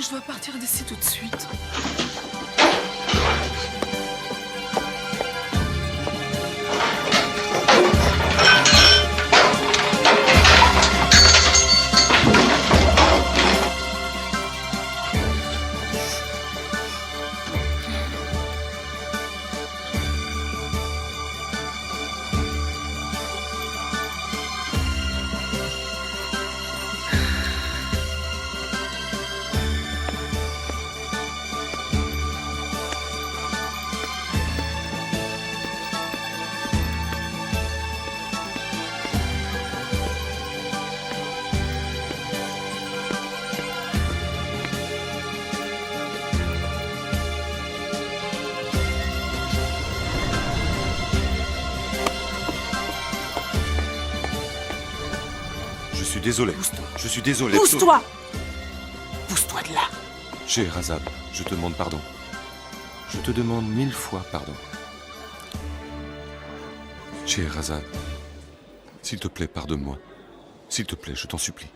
je dois partir d'ici tout de suite. Je suis désolé. Pousse-toi. Je suis désolé. Pousse-toi! Pousse-toi de là! Scheherazade, je te demande pardon. Je te demande 1000 fois pardon. Scheherazade, s'il te plaît, pardonne-moi. S'il te plaît, je t'en supplie.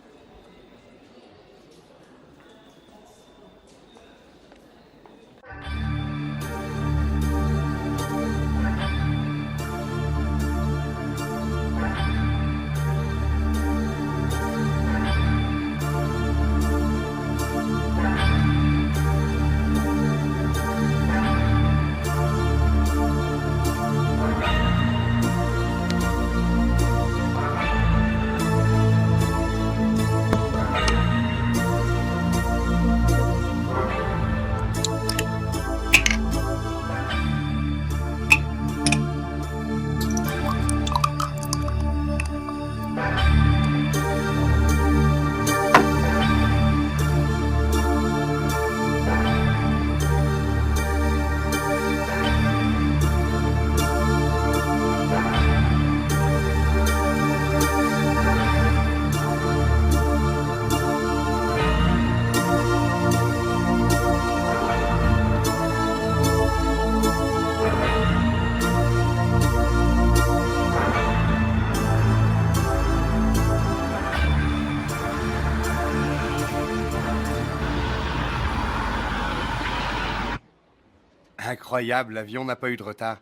Incroyable, l'avion n'a pas eu de retard.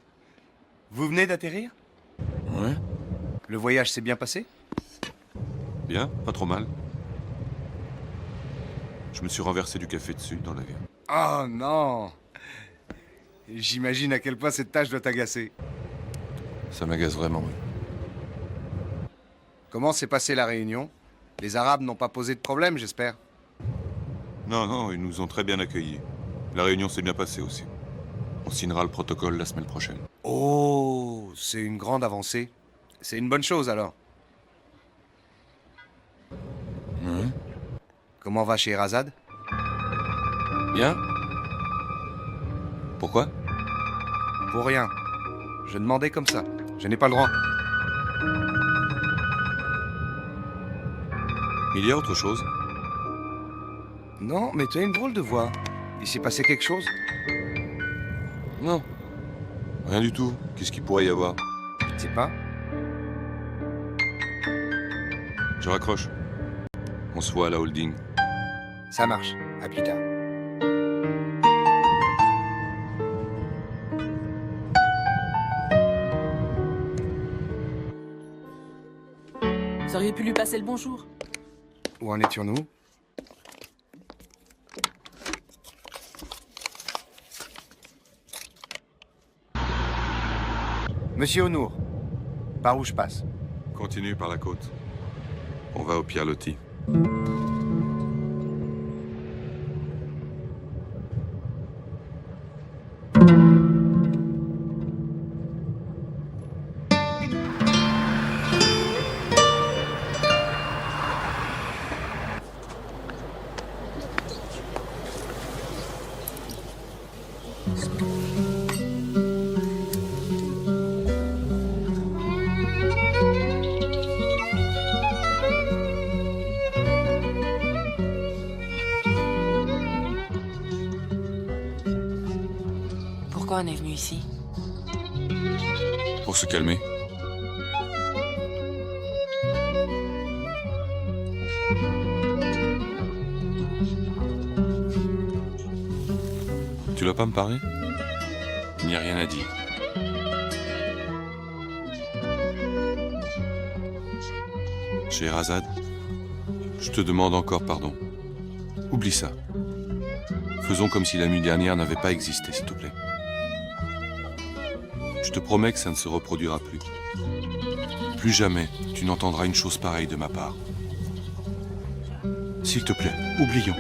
Vous venez d'atterrir? Ouais. Le voyage s'est bien passé? Bien, pas trop mal. Je me suis renversé du café dessus dans l'avion. Oh non! J'imagine à quel point cette tâche doit t'agacer. Ça m'agace vraiment, oui. Comment s'est passée la réunion? Les Arabes n'ont pas posé de problème, j'espère. Non, non, ils nous ont très bien accueillis. La réunion s'est bien passée aussi. On signera le protocole la semaine prochaine. Oh, c'est une grande avancée. C'est une bonne chose alors. Comment va Scheherazade? Bien. Pourquoi? Pour rien. Je demandais comme ça. Je n'ai pas le droit. Il y a autre chose? Non, mais tu as une drôle de voix. Il s'est passé quelque chose? Non. Rien du tout. Qu'est-ce qu'il pourrait y avoir? Je sais pas. Je raccroche. On se voit à la holding. Ça marche. À plus tard. Vous auriez pu lui passer le bonjour. Où en étions-nous? Monsieur Onour, par où je passe? Continue par la côte. On va au Pierre Loti. Pourquoi on est venu ici? Pour se calmer. Tu vas pas me parler? Il n'y a rien à dire. Scheherazade, je te demande encore pardon. Oublie ça. Faisons comme si la nuit dernière n'avait pas existé, s'il te plaît. Je te promets que ça ne se reproduira plus. Plus jamais tu n'entendras une chose pareille de ma part. S'il te plaît, oublions.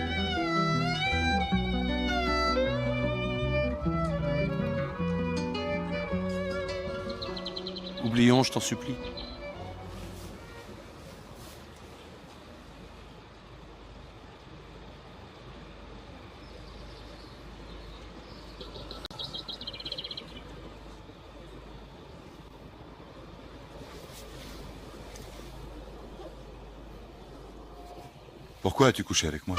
Oublions, je t'en supplie. Pourquoi as-tu couché avec moi?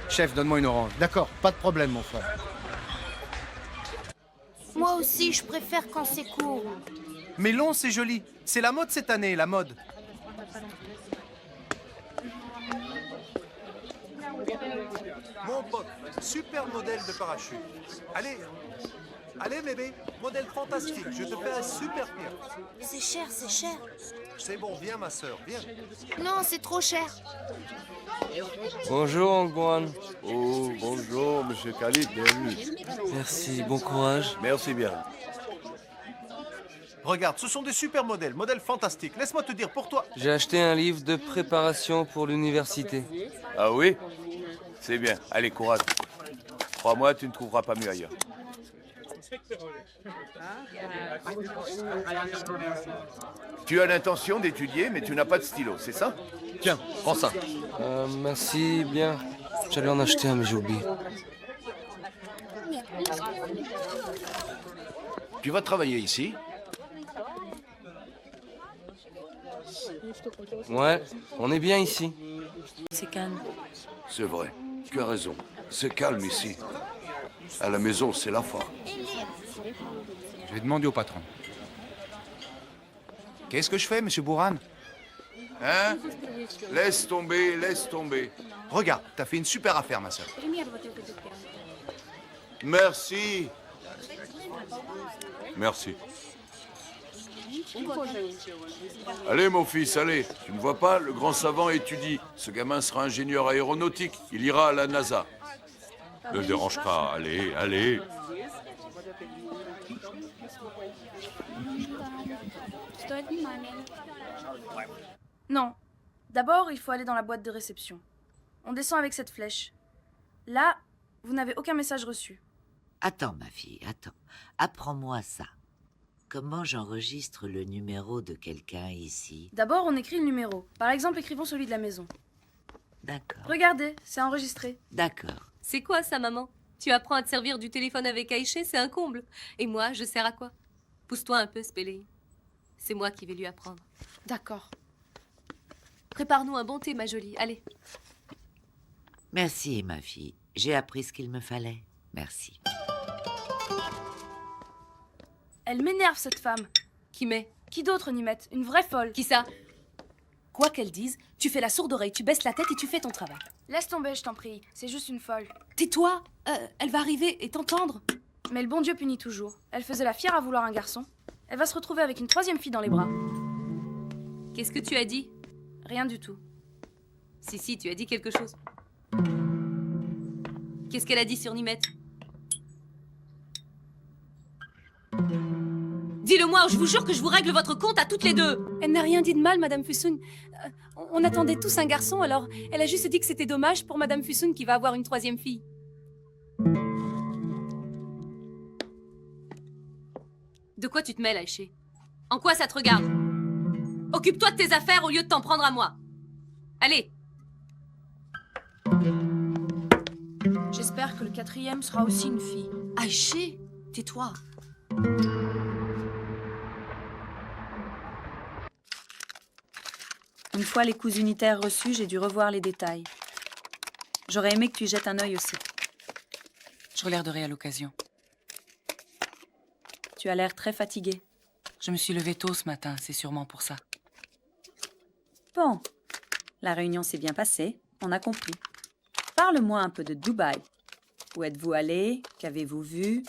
Chef, donne-moi une orange. D'accord, pas de problème, mon frère. Moi aussi, je préfère quand c'est court. Mais long, c'est joli. C'est la mode cette année, la mode. Mon pote, super modèle de parachute. Allez, allez bébé, modèle fantastique. Je te fais un super bien. C'est cher, c'est cher. C'est bon, viens ma sœur, viens. Non, c'est trop cher. Bonjour, Angwan. Oh, bonjour, monsieur Khalid, bienvenue. Merci, bon courage. Merci bien. Regarde, ce sont des super modèles, modèles fantastiques. Laisse-moi te dire, pour toi. J'ai acheté un livre de préparation pour l'université. Ah oui? C'est bien. Allez, courage. Crois-moi, tu ne trouveras pas mieux ailleurs. Tu as l'intention d'étudier, mais tu n'as pas de stylo, c'est ça? Tiens, prends ça. Merci, bien. J'allais en acheter un, mais j'ai oublié. Tu vas travailler ici? Ouais, on est bien ici. C'est calme. C'est vrai. Tu as raison. C'est calme ici. À la maison, c'est la fin. Je vais demander au patron. Qu'est-ce que je fais, monsieur Bourran? Hein? Laisse tomber, laisse tomber. Regarde, t'as fait une super affaire, ma sœur. Merci. Merci. Allez, mon fils, allez. Tu ne vois pas, le grand savant étudie. Ce gamin sera ingénieur aéronautique. Il ira à la NASA. Ne le dérange pas. Allez, allez. Non. D'abord, il faut aller dans la boîte de réception. On descend avec cette flèche. Là, vous n'avez aucun message reçu. Attends, ma fille, attends. Apprends-moi ça. Comment j'enregistre le numéro de quelqu'un ici? D'abord, on écrit le numéro. Par exemple, écrivons celui de la maison. D'accord. Regardez, c'est enregistré. D'accord. C'est quoi ça, maman? Tu apprends à te servir du téléphone avec Aïché, c'est un comble. Et moi, je sers à quoi? Pousse-toi un peu, Spélé. C'est moi qui vais lui apprendre. D'accord. Prépare-nous un bon thé, ma jolie. Allez. Merci, ma fille. J'ai appris ce qu'il me fallait. Merci. Elle m'énerve, cette femme. Qui met? Qui d'autre, Nimette? Une vraie folle. Qui ça? Quoi qu'elle dise, tu fais la sourde oreille, tu baisses la tête et tu fais ton travail. Laisse tomber, je t'en prie. C'est juste une folle. Tais-toi. Elle va arriver et t'entendre. Mais le bon Dieu punit toujours. Elle faisait la fière à vouloir un garçon. Elle va se retrouver avec une troisième fille dans les bras. Qu'est-ce que tu as dit? Rien du tout. Si, tu as dit quelque chose. Qu'est-ce qu'elle a dit sur Nimette? Dis-le-moi, je vous jure que je vous règle votre compte à toutes les deux. Elle n'a rien dit de mal, Madame Fussoun. On attendait tous un garçon, alors elle a juste dit que c'était dommage pour Madame Fussoun qui va avoir une troisième fille. De quoi tu te mêles, Aïché? En quoi ça te regarde? Occupe-toi de tes affaires au lieu de t'en prendre à moi. Allez. J'espère que le 4e sera aussi une fille. Aïché, tais-toi. Une fois les coups unitaires reçus, j'ai dû revoir les détails. J'aurais aimé que tu y jettes un œil aussi. Je regarderai à l'occasion. Tu as l'air très fatigué. Je me suis levée tôt ce matin, c'est sûrement pour ça. Bon, la réunion s'est bien passée, on a compris. Parle-moi un peu de Dubaï. Où êtes-vous allé? Qu'avez-vous vu?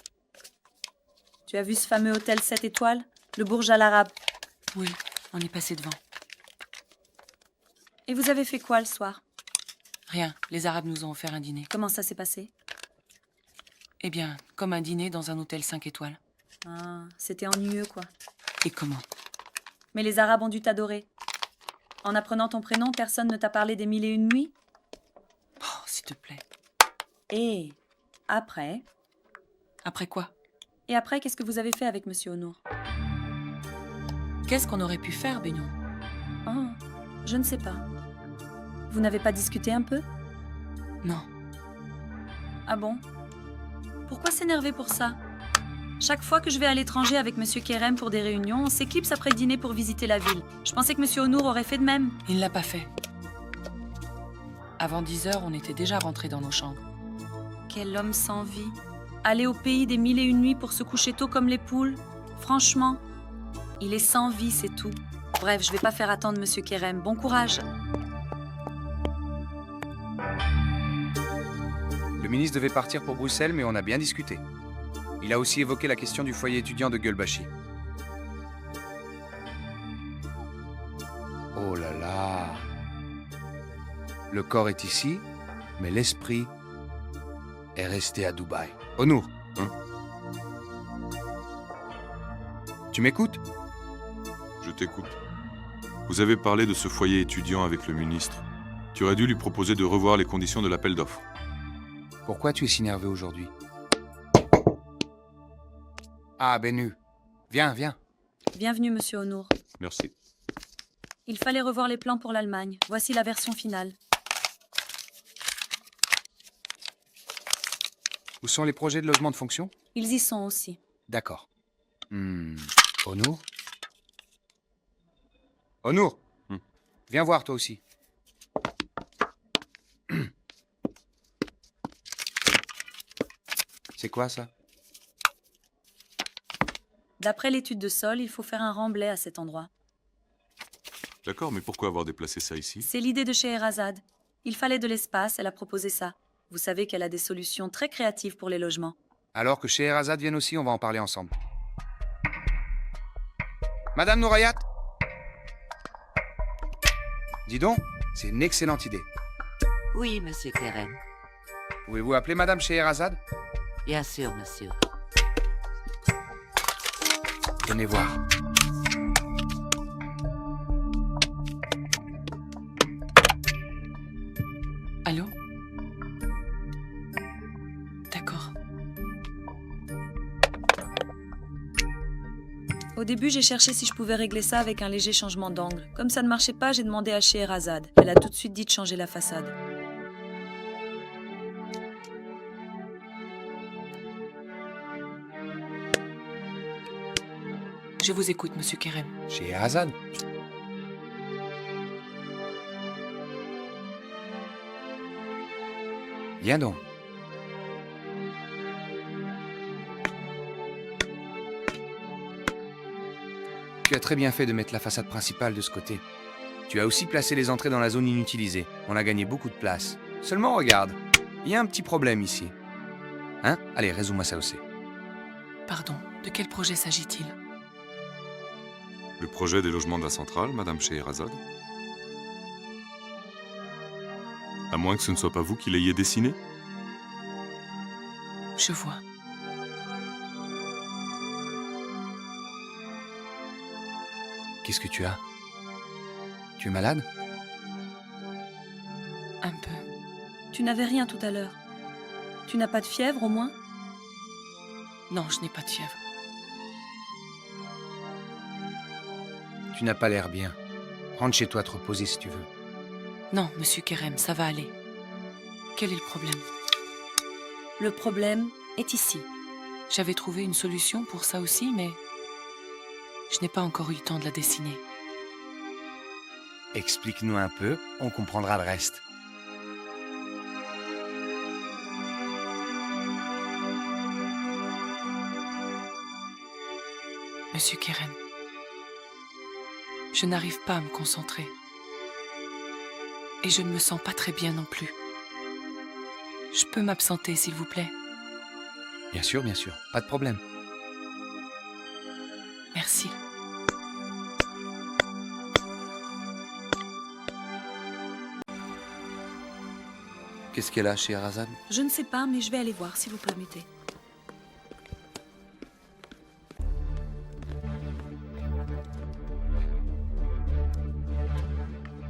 Tu as vu ce fameux hôtel 7 étoiles? Le Burj Al Arab? Oui, on est passé devant. Et vous avez fait quoi le soir? Rien, les Arabes nous ont offert un dîner. Comment ça s'est passé? Eh bien, comme un dîner dans un hôtel 5 étoiles. Ah, c'était ennuyeux quoi. Et comment? Mais les Arabes ont dû t'adorer. En apprenant ton prénom, personne ne t'a parlé des 1001 nuits? Oh, s'il te plaît. Et après? Après quoi? Et après, qu'est-ce que vous avez fait avec Monsieur Honour? Qu'est-ce qu'on aurait pu faire, Bignon? Oh, je ne sais pas. Vous n'avez pas discuté un peu? Non. Ah bon? Pourquoi s'énerver pour ça? Chaque fois que je vais à l'étranger avec Monsieur Kerem pour des réunions, on s'éclipse après le dîner pour visiter la ville. Je pensais que Monsieur Honour aurait fait de même. Il ne l'a pas fait. Avant 10 heures, on était déjà rentrés dans nos chambres. Quel homme sans vie. Aller au pays des 1001 nuits pour se coucher tôt comme les poules. Franchement, il est sans vie, c'est tout. Bref, je vais pas faire attendre Monsieur Kerem. Bon courage. Le ministre devait partir pour Bruxelles, mais on a bien discuté. Il a aussi évoqué la question du foyer étudiant de Gulbashi. Oh là là! Le corps est ici, mais l'esprit est resté à Dubaï. Honour, hein? Tu m'écoutes? Je t'écoute. Vous avez parlé de ce foyer étudiant avec le ministre. Tu aurais dû lui proposer de revoir les conditions de l'appel d'offres. Pourquoi tu es si nerveux aujourd'hui? Ah, Benu. Viens, viens. Bienvenue, Monsieur Honour. Merci. Il fallait revoir les plans pour l'Allemagne. Voici la version finale. Où sont les projets de logement de fonction? Ils y sont aussi. D'accord. Honour? Honour, viens voir toi aussi. C'est quoi ça? D'après l'étude de sol, il faut faire un remblai à cet endroit. D'accord, mais pourquoi avoir déplacé ça ici? C'est l'idée de Scheherazade. Il fallait de l'espace, elle a proposé ça. Vous savez qu'elle a des solutions très créatives pour les logements. Alors que Scheherazade vienne aussi, on va en parler ensemble. Madame Nourayat? Dis donc, c'est une excellente idée. Oui, monsieur Kerem. Pouvez-vous appeler Madame Scheherazade? Bien sûr, monsieur. Venez voir. Allô? D'accord. Au début, j'ai cherché si je pouvais régler ça avec un léger changement d'angle. Comme ça ne marchait pas, j'ai demandé à Scheherazade. Elle a tout de suite dit de changer la façade. Je vous écoute, Monsieur Kerem. Scheherazade? Viens donc. Tu as très bien fait de mettre la façade principale de ce côté. Tu as aussi placé les entrées dans la zone inutilisée. On a gagné beaucoup de place. Seulement, regarde, il y a un petit problème ici. Hein? Allez, résume-moi ça aussi. Pardon, de quel projet s'agit-il? Le projet des logements de la centrale, Madame Scheherazade? À moins que ce ne soit pas vous qui l'ayez dessiné? Je vois. Qu'est-ce que tu as? Tu es malade? Un peu. Tu n'avais rien tout à l'heure. Tu n'as pas de fièvre au moins? Non, je n'ai pas de fièvre. Tu n'as pas l'air bien. Rentre chez toi te reposer si tu veux. Non, Monsieur Kerem, ça va aller. Quel est le problème? Le problème est ici. J'avais trouvé une solution pour ça aussi, mais je n'ai pas encore eu le temps de la dessiner. Explique-nous un peu, on comprendra le reste. Monsieur Keren, je n'arrive pas à me concentrer. Et je ne me sens pas très bien non plus. Je peux m'absenter, s'il vous plaît? Bien sûr, pas de problème. Merci. Qu'est-ce qu'elle a, Scheherazade? Je ne sais pas, mais je vais aller voir, si vous permettez.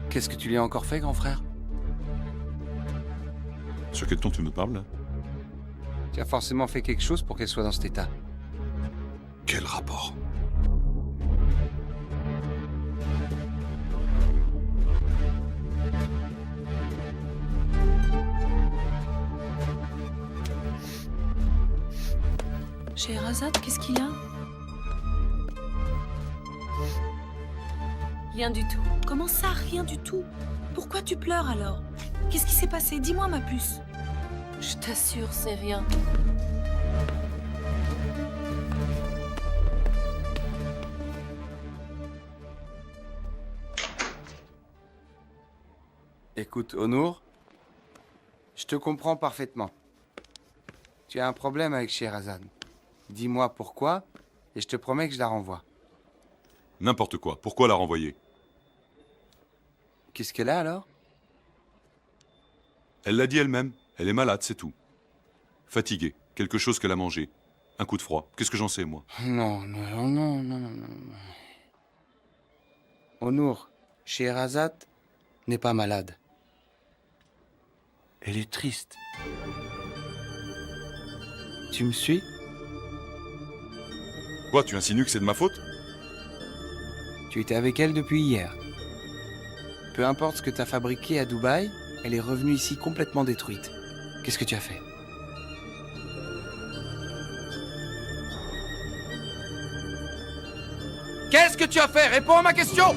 Qu'est-ce que tu lui as encore fait, grand frère? Sur quel ton tu me parles, là? Tu as forcément fait quelque chose pour qu'elle soit dans cet état. Quel rapport? Scheherazade, qu'est-ce qu'il y a? Rien du tout. Comment ça, rien du tout? Pourquoi tu pleures alors? Qu'est-ce qui s'est passé? Dis-moi, ma puce. Je t'assure, c'est rien. Écoute, Onour, je te comprends parfaitement. Tu as un problème avec Scheherazade. Dis-moi pourquoi, et je te promets que je la renvoie. N'importe quoi. Pourquoi la renvoyer? Qu'est-ce qu'elle a alors? Elle l'a dit elle-même. Elle est malade, c'est tout. Fatiguée. Quelque chose qu'elle a mangé. Un coup de froid. Qu'est-ce que j'en sais, moi? Non. Onour, Scheherazade n'est pas malade. Elle est triste. Tu me suis? Quoi, tu insinues que c'est de ma faute? Tu étais avec elle depuis hier. Peu importe ce que tu as fabriqué à Dubaï, elle est revenue ici complètement détruite. Qu'est-ce que tu as fait? Qu'est-ce que tu as fait? Réponds à ma question!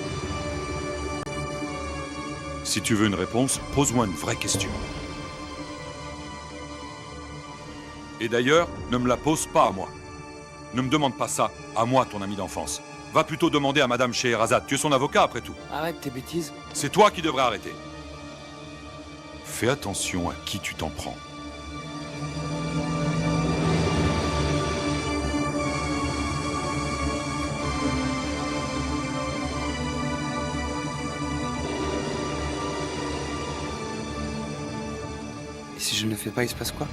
Si tu veux une réponse, pose-moi une vraie question. Et d'ailleurs, ne me la pose pas à moi. Ne me demande pas ça, à moi, ton ami d'enfance. Va plutôt demander à Madame Scheherazade. Tu es son avocat, après tout. Arrête tes bêtises. C'est toi qui devrais arrêter. Fais attention à qui tu t'en prends. Et si je ne le fais pas, il se passe quoi?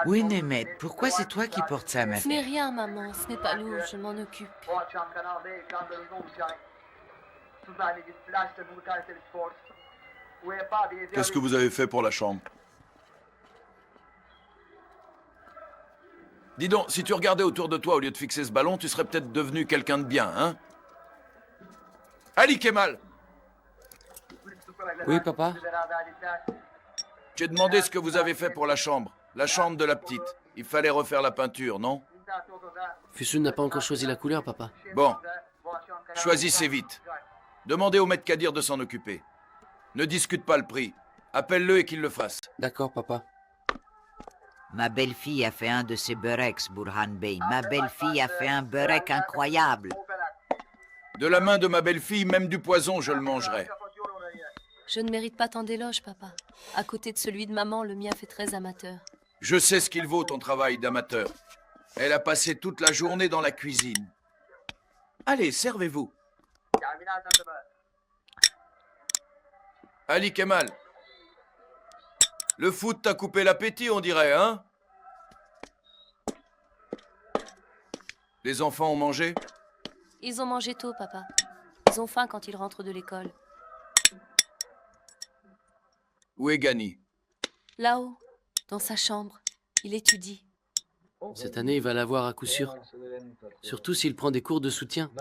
Oui, Mehmet, pourquoi c'est toi qui portes ça, ma Ce n'est fille? rien, maman. Ce n'est pas lourd. Je m'en occupe. Qu'est-ce que vous avez fait pour la chambre? Dis donc, si tu regardais autour de toi au lieu de fixer ce ballon, tu serais peut-être devenu quelqu'un de bien, hein? Ali Kemal! Oui, papa? J'ai demandé ce que vous avez fait pour la chambre de la petite. Il fallait refaire la peinture, non? Fusun n'a pas encore choisi la couleur, papa. Bon, choisissez vite. Demandez au maître Kadir de s'en occuper. Ne discute pas le prix. Appelle-le et qu'il le fasse. D'accord, papa. Ma belle-fille a fait un de ces beureks, Burhan Bey. Ma belle-fille a fait un beurek incroyable. De la main de ma belle-fille, même du poison, je le mangerai. Je ne mérite pas tant d'éloges, papa. À côté de celui de maman, le mien fait très amateur. Je sais ce qu'il vaut, ton travail d'amateur. Elle a passé toute la journée dans la cuisine. Allez, servez-vous. Ali Kemal. Le foot t'a coupé l'appétit, on dirait, hein? Les enfants ont mangé? Ils ont mangé tôt, papa. Ils ont faim quand ils rentrent de l'école. Où est Gani? Là-haut, dans sa chambre, il étudie. Cette année, il va l'avoir à coup sûr. Surtout s'il prend des cours de soutien.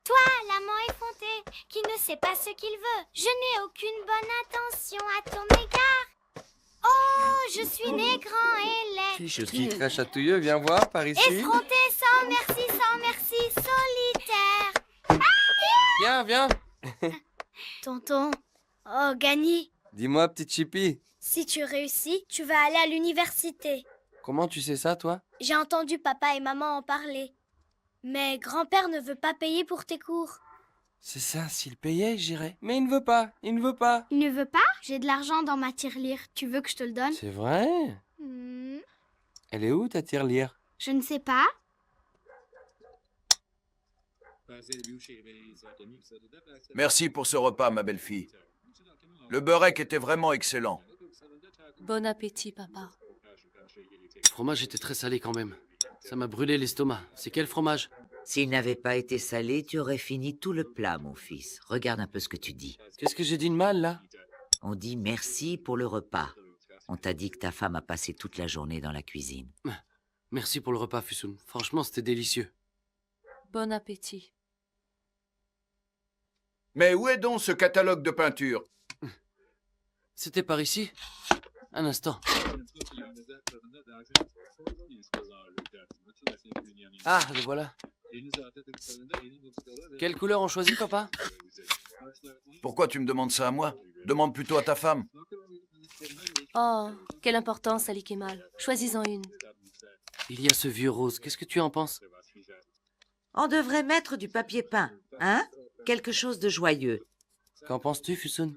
Toi, l'amant effronté, qui ne sait pas ce qu'il veut. Je n'ai aucune bonne intention à ton égard. Oh, je suis né grand et laid. Qui très chatouilleux, viens voir par ici. Effronté, sans merci, solitaire. Viens, viens. Tonton, oh, Gani, Dis-moi, petite chipie, si tu réussis, tu vas aller à l'université. comment tu sais ça, toi? J'ai entendu papa et maman en parler. Mais grand-père ne veut pas payer pour tes cours. C'est ça, s'il payait, j'irais. Mais il ne veut pas, il ne veut pas. Il ne veut pas? J'ai de l'argent dans ma tirelire. Tu veux que je te le donne? C'est vrai? Elle est où, ta tirelire? Je ne sais pas. Merci pour ce repas, ma belle-fille. Le beurek était vraiment excellent. Bon appétit, papa. Le fromage était très salé quand même. Ça m'a brûlé l'estomac. C'est quel fromage? S'il n'avait pas été salé, tu aurais fini tout le plat, mon fils. Regarde un peu ce que tu dis. Qu'est-ce que j'ai dit de mal, là? On dit merci pour le repas. On t'a dit que ta femme a passé toute la journée dans la cuisine. Merci pour le repas, Fusun. Franchement, c'était délicieux. Bon appétit. Mais où est donc ce catalogue de peinture? C'était par ici? Un instant. Ah, le voilà. Quelle couleur on choisit, papa? Pourquoi tu me demandes ça à moi? Demande plutôt à ta femme. Oh, quelle importance, Ali Kemal. Choisis-en une. Il y a ce vieux rose. Qu'est-ce que tu en penses? On devrait mettre du papier peint, hein? Quelque chose de joyeux. Qu'en penses-tu, Fusun?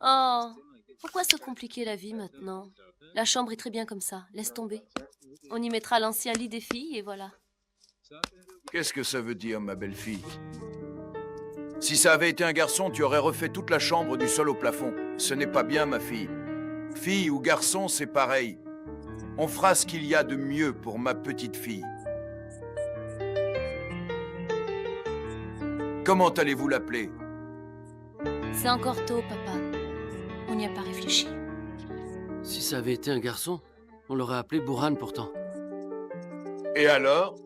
Oh, pourquoi se compliquer la vie maintenant? La chambre est très bien comme ça. Laisse tomber. On y mettra l'ancien lit des filles et voilà. Qu'est-ce que ça veut dire, ma belle-fille? Si ça avait été un garçon, tu aurais refait toute la chambre du sol au plafond. Ce n'est pas bien, ma fille. Fille ou garçon, c'est pareil. On fera ce qu'il y a de mieux pour ma petite fille. Comment allez-vous l'appeler? C'est encore tôt, papa. On n'y a pas réfléchi. Si ça avait été un garçon, on l'aurait appelé Burhan pourtant. Et alors?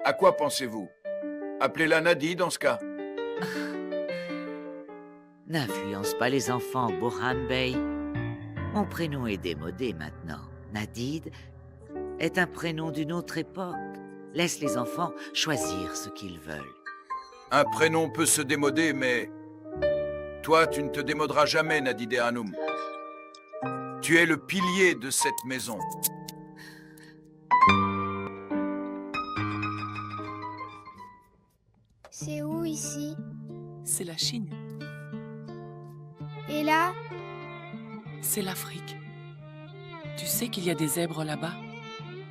À quoi pensez-vous? Appelez-la Nadi dans ce cas. N'influence pas les enfants, Burhan Bey. Mon prénom est démodé maintenant. Nadid est un prénom d'une autre époque. Laisse les enfants choisir ce qu'ils veulent. Un prénom peut se démoder, mais... Toi, tu ne te démoderas jamais, Nadide Hanoum. Tu es le pilier de cette maison. C'est où ici? C'est la Chine. Et là? C'est l'Afrique. Tu sais qu'il y a des zèbres là-bas?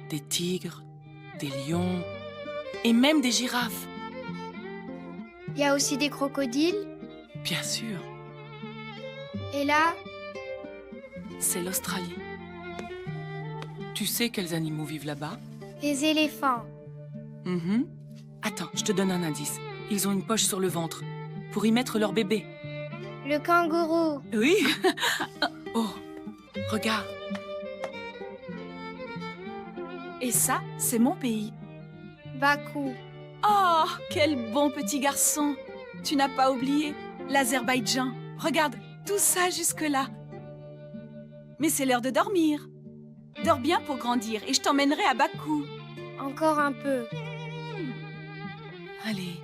Des tigres, des lions et même des girafes. Il y a aussi des crocodiles? Bien sûr, Et là? c'est l'Australie. Tu sais quels animaux vivent là-bas? Les éléphants. Mhm. Attends, je te donne un indice. Ils ont une poche sur le ventre pour y mettre leur bébé. Le kangourou. Oui. Oh, regarde. Et ça, c'est mon pays. Bakou. Oh, quel bon petit garçon. Tu n'as pas oublié l'Azerbaïdjan. Regarde, tout ça jusque-là. Mais c'est l'heure de dormir. Dors bien pour grandir et je t'emmènerai à Bakou. Encore un peu. Allez,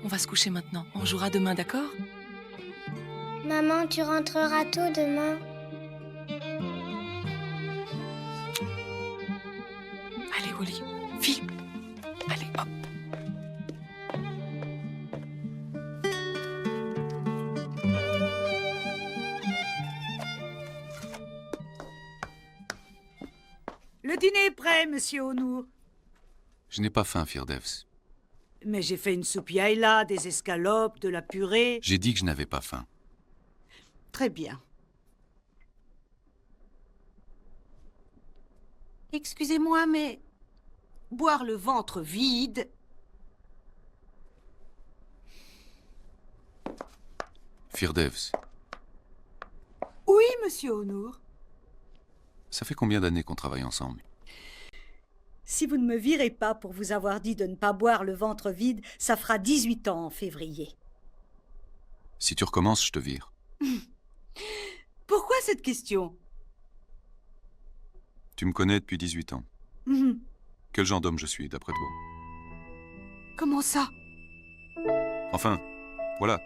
on va se coucher maintenant. On jouera demain, d'accord? Maman, tu rentreras tôt demain. Allez, Wally, file. Allez, hop. Le dîner est prêt, monsieur Onour. Je n'ai pas faim, Firdevs. Mais j'ai fait une soupe yaïla, des escalopes, de la purée. J'ai dit que je n'avais pas faim. Très bien. Excusez-moi, mais boire le ventre vide... Firdevs, Oui, monsieur Onour. ça fait combien d'années qu'on travaille ensemble? Si vous ne me virez pas pour vous avoir dit de ne pas boire le ventre vide, ça fera 18 ans en février. Si tu recommences, je te vire. Pourquoi cette question? Tu me connais depuis 18 ans. Mhm. Quel genre d'homme je suis, d'après toi? Comment ça? Enfin, voilà.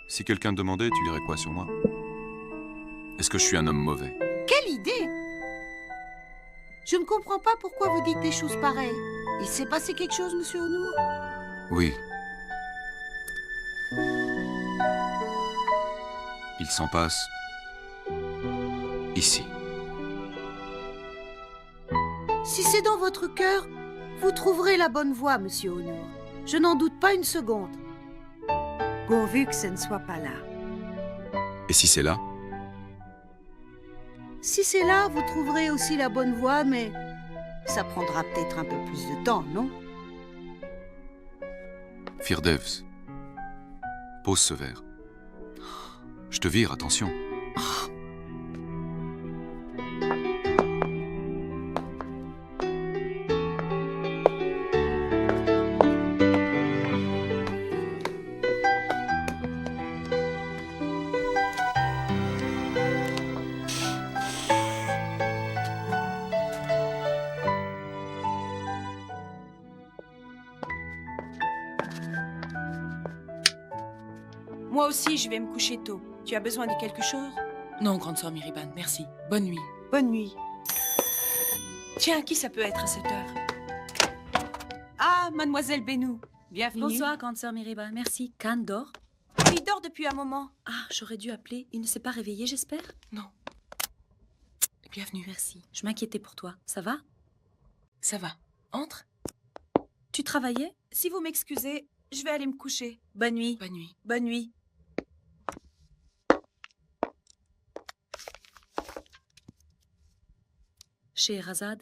Si quelqu'un te demandait, tu dirais quoi sur moi? Est-ce que je suis un homme mauvais? Quelle idée! Je ne comprends pas pourquoi vous dites des choses pareilles. Il s'est passé quelque chose, monsieur Onour? Oui. Il s'en passe ici. Si c'est dans votre cœur, vous trouverez la bonne voie, monsieur Onour. Je n'en doute pas une seconde. Pourvu que ce ne soit pas là. Et si c'est là? Si c'est là, vous trouverez aussi la bonne voie, mais ça prendra peut-être un peu plus de temps, non? Firdevs, pose ce verre. Je te vire, attention. Moi aussi, je vais me coucher tôt. Tu as besoin de quelque chose? Non, grande sœur Miriban, merci. Bonne nuit. Bonne nuit. Tiens, qui ça peut être à cette heure? Ah, mademoiselle Benou. Bienvenue. Bonsoir, grande sœur Miriba. Merci. Khan dort? Il dort depuis un moment. Ah, j'aurais dû appeler. Il ne s'est pas réveillé, j'espère? Non. Bienvenue. Merci. Je m'inquiétais pour toi. Ça va? Ça va. Entre. Tu travaillais? Si vous m'excusez, je vais aller me coucher. Bonne nuit. Bonne nuit. Bonne nuit. Scheherazade,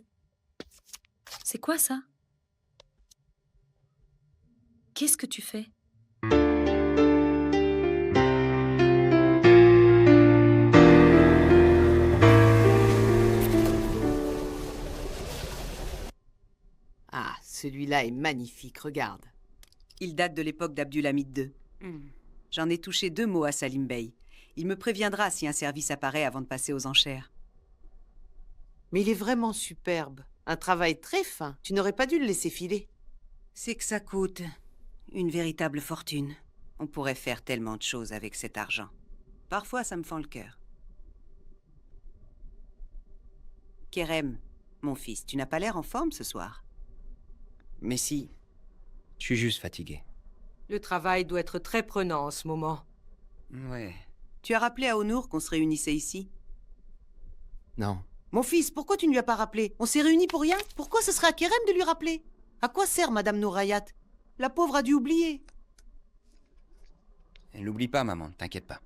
c'est quoi ça? Qu'est-ce que tu fais? Ah, celui-là est magnifique, regarde. Il date de l'époque d'Abdulhamid II. J'en ai touché 2 mots à Salim Bey. Il me préviendra si un service apparaît avant de passer aux enchères. Mais il est vraiment superbe. Un travail très fin. Tu n'aurais pas dû le laisser filer. C'est que ça coûte une véritable fortune. On pourrait faire tellement de choses avec cet argent. Parfois, ça me fend le cœur. Kerem, mon fils, tu n'as pas l'air en forme ce soir. Mais si, je suis juste fatigué. Le travail doit être très prenant en ce moment. Ouais. Tu as rappelé à Onour qu'on se réunissait ici? Non. Mon fils, pourquoi tu ne lui as pas rappelé? On s'est réunis pour rien? Pourquoi ce serait à Kerem de lui rappeler? À quoi sert Madame Nourayat? La pauvre a dû oublier. Elle n'oublie pas, maman, ne t'inquiète pas.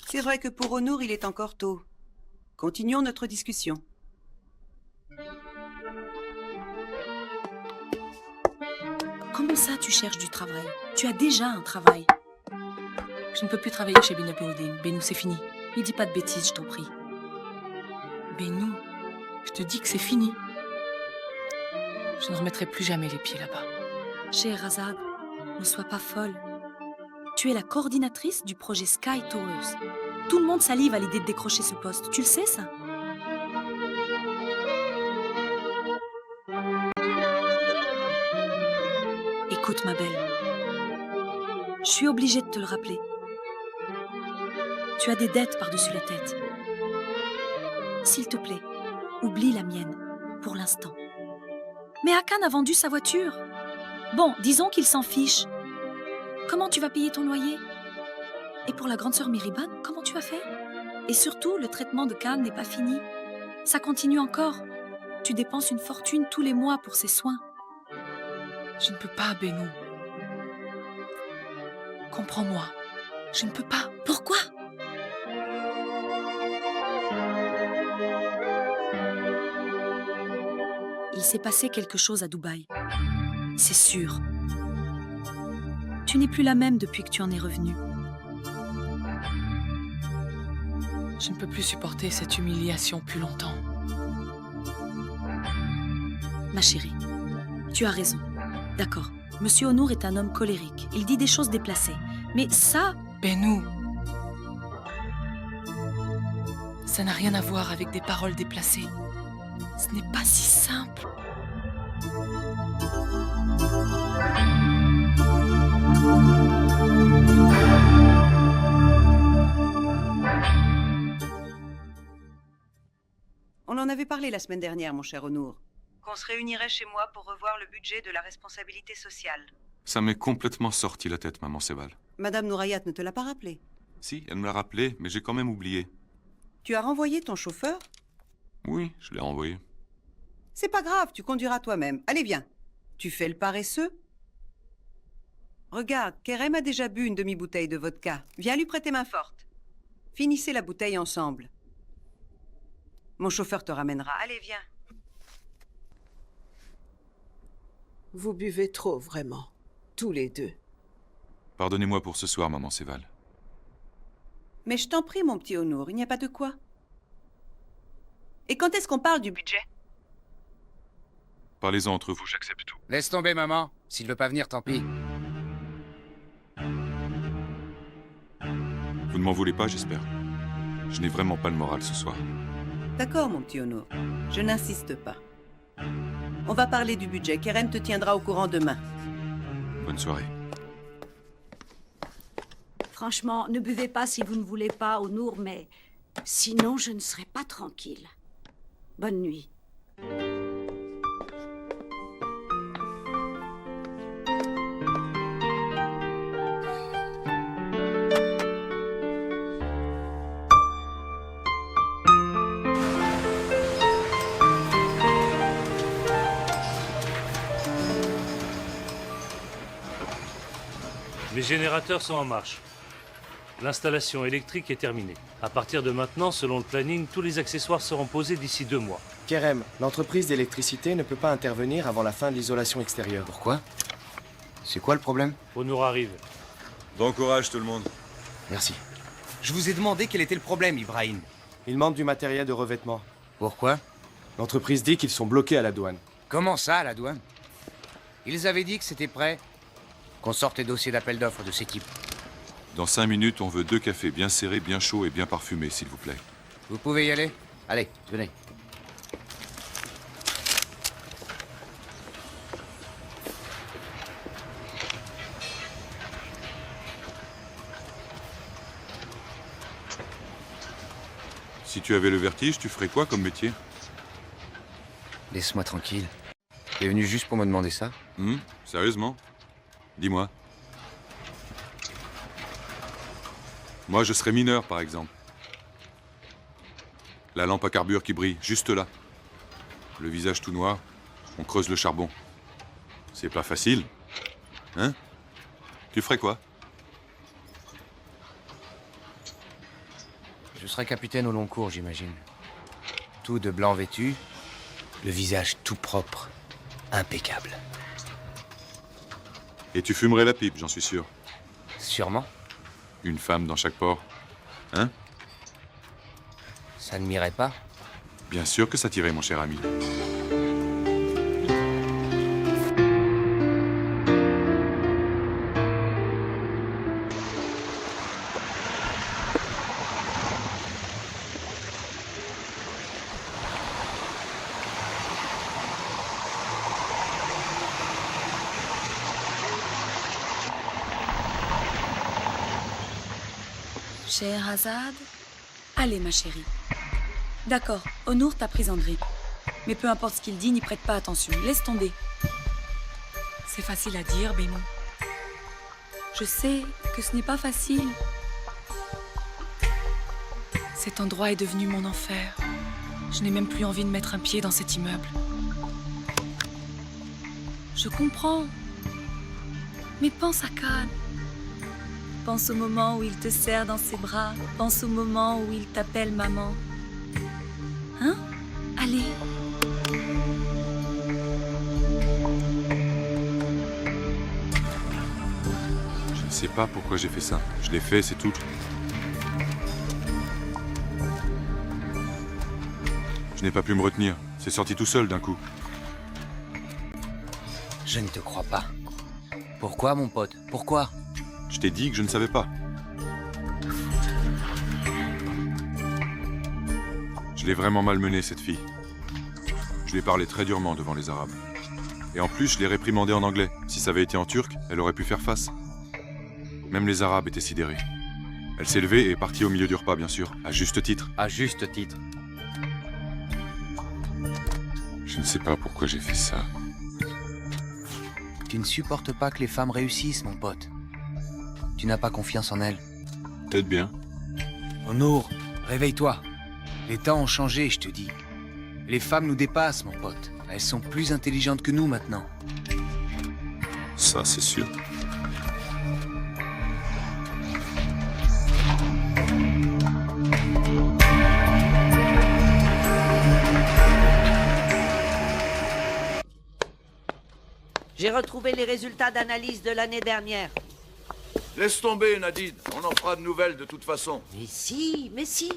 C'est vrai que pour Onour, il est encore tôt. Continuons notre discussion. Comment ça, tu cherches du travail? Tu as déjà un travail. Je ne peux plus travailler chez Bina Péoudine. Benou, c'est fini. Ne dis pas de bêtises, je t'en prie. Benou, je te dis que c'est fini. Je ne remettrai plus jamais les pieds là-bas. Scheherazade, ne sois pas folle. Tu es la coordinatrice du projet Sky Towers. Tout le monde salive à l'idée de décrocher ce poste. Tu le sais, ça? Écoute, ma belle. Je suis obligée de te le rappeler. Tu as des dettes par-dessus la tête. S'il te plaît, oublie la mienne, pour l'instant. Mais Hakan a vendu sa voiture. Bon, disons qu'il s'en fiche. Comment tu vas payer ton loyer? Et pour la grande sœur Miriban, comment tu vas faire? Et surtout, le traitement de Khan n'est pas fini. Ça continue encore. Tu dépenses une fortune tous les mois pour ses soins. Je ne peux pas, Beno. Comprends-moi. Je ne peux pas. Pourquoi? Il s'est passé quelque chose à Dubaï. C'est sûr. Tu n'es plus la même depuis que tu en es revenue. Je ne peux plus supporter cette humiliation plus longtemps. Ma chérie, tu as raison. D'accord, Monsieur Honour est un homme colérique. Il dit des choses déplacées. Mais ça... Beno, ça n'a rien à voir avec des paroles déplacées. Ce n'est pas si simple. On en avait parlé la semaine dernière, mon cher Honour. Qu'on se réunirait chez moi pour revoir le budget de la responsabilité sociale. Ça m'est complètement sorti la tête, maman Séval. Madame Nourayat ne te l'a pas rappelé? Si, elle me l'a rappelé, mais j'ai quand même oublié. Tu as renvoyé ton chauffeur? Oui, je l'ai renvoyé. C'est pas grave, tu conduiras toi-même. Allez, viens. Tu fais le paresseux? Regarde, Kerem a déjà bu une demi-bouteille de vodka. Viens lui prêter main forte. Finissez la bouteille ensemble. Mon chauffeur te ramènera. Allez, viens. Vous buvez trop, vraiment. Tous les deux. Pardonnez-moi pour ce soir, maman Séval. Mais je t'en prie, mon petit Honour, il n'y a pas de quoi. Et quand est-ce qu'on parle du budget? Parlez-en entre vous, j'accepte tout. Laisse tomber, maman. S'il veut pas venir, tant pis. Vous ne m'en voulez pas, j'espère. Je n'ai vraiment pas le moral ce soir. D'accord, mon petit Honour. Je n'insiste pas. On va parler du budget. Kerem te tiendra au courant demain. Bonne soirée. Franchement, ne buvez pas si vous ne voulez pas, Honour, mais sinon je ne serai pas tranquille. Bonne nuit. Les générateurs sont en marche. L'installation électrique est terminée. À partir de maintenant, selon le planning, tous les accessoires seront posés d'ici 2 mois. Kerem, l'entreprise d'électricité ne peut pas intervenir avant la fin de l'isolation extérieure. Pourquoi? C'est quoi le problème? Honour arrive. Bon courage tout le monde. Merci. Je vous ai demandé quel était le problème, Ibrahim. Il manque du matériel de revêtement. Pourquoi? L'entreprise dit qu'ils sont bloqués à la douane. Comment ça, à la douane? Ils avaient dit que c'était prêt. Qu'on sorte les dossiers d'appel d'offres de ces types. Dans 5 minutes, on veut 2 cafés bien serrés, bien chauds et bien parfumés, s'il vous plaît. Vous pouvez y aller? Allez, venez. Si tu avais le vertige, tu ferais quoi comme métier? Laisse-moi tranquille. T'es venu juste pour me demander ça? Sérieusement? Dis-moi. Moi, je serais mineur, par exemple. La lampe à carbure qui brille, juste là. Le visage tout noir, on creuse le charbon. C'est pas facile. Hein? Tu ferais quoi? Je serais capitaine au long cours, j'imagine. Tout de blanc vêtu, le visage tout propre, impeccable. Et tu fumerais la pipe, j'en suis sûr. Sûrement. Une femme dans chaque port. Hein? Ça ne m'irait pas? Bien sûr que ça t'irait, mon cher ami. Scheherazade? Allez, ma chérie. D'accord, Honour t'a pris en grippe. Mais peu importe ce qu'il dit, n'y prête pas attention. Laisse tomber. C'est facile à dire, Beno. Je sais que ce n'est pas facile. Cet endroit est devenu mon enfer. Je n'ai même plus envie de mettre un pied dans cet immeuble. Je comprends. Mais pense à Khan. Pense au moment où il te serre dans ses bras. Pense au moment où il t'appelle maman. Hein? Allez. Je ne sais pas pourquoi j'ai fait ça. Je l'ai fait, c'est tout. Je n'ai pas pu me retenir. C'est sorti tout seul d'un coup. Je ne te crois pas. Pourquoi, mon pote? Pourquoi? Je t'ai dit que je ne savais pas. Je l'ai vraiment malmenée, cette fille. Je lui ai parlé très durement devant les Arabes. Et en plus, je l'ai réprimandée en anglais. Si ça avait été en turc, elle aurait pu faire face. Même les Arabes étaient sidérés. Elle s'est levée et est partie au milieu du repas, bien sûr. À juste titre. À juste titre. Je ne sais pas pourquoi j'ai fait ça. Tu ne supportes pas que les femmes réussissent, mon pote. Tu n'as pas confiance en elles. Peut-être bien. Honour, réveille-toi. Les temps ont changé, je te dis. Les femmes nous dépassent, mon pote. Elles sont plus intelligentes que nous maintenant. Ça, c'est sûr. J'ai retrouvé les résultats d'analyse de l'année dernière. Laisse tomber, Nadine. On en fera de nouvelles de toute façon. Mais si, mais si.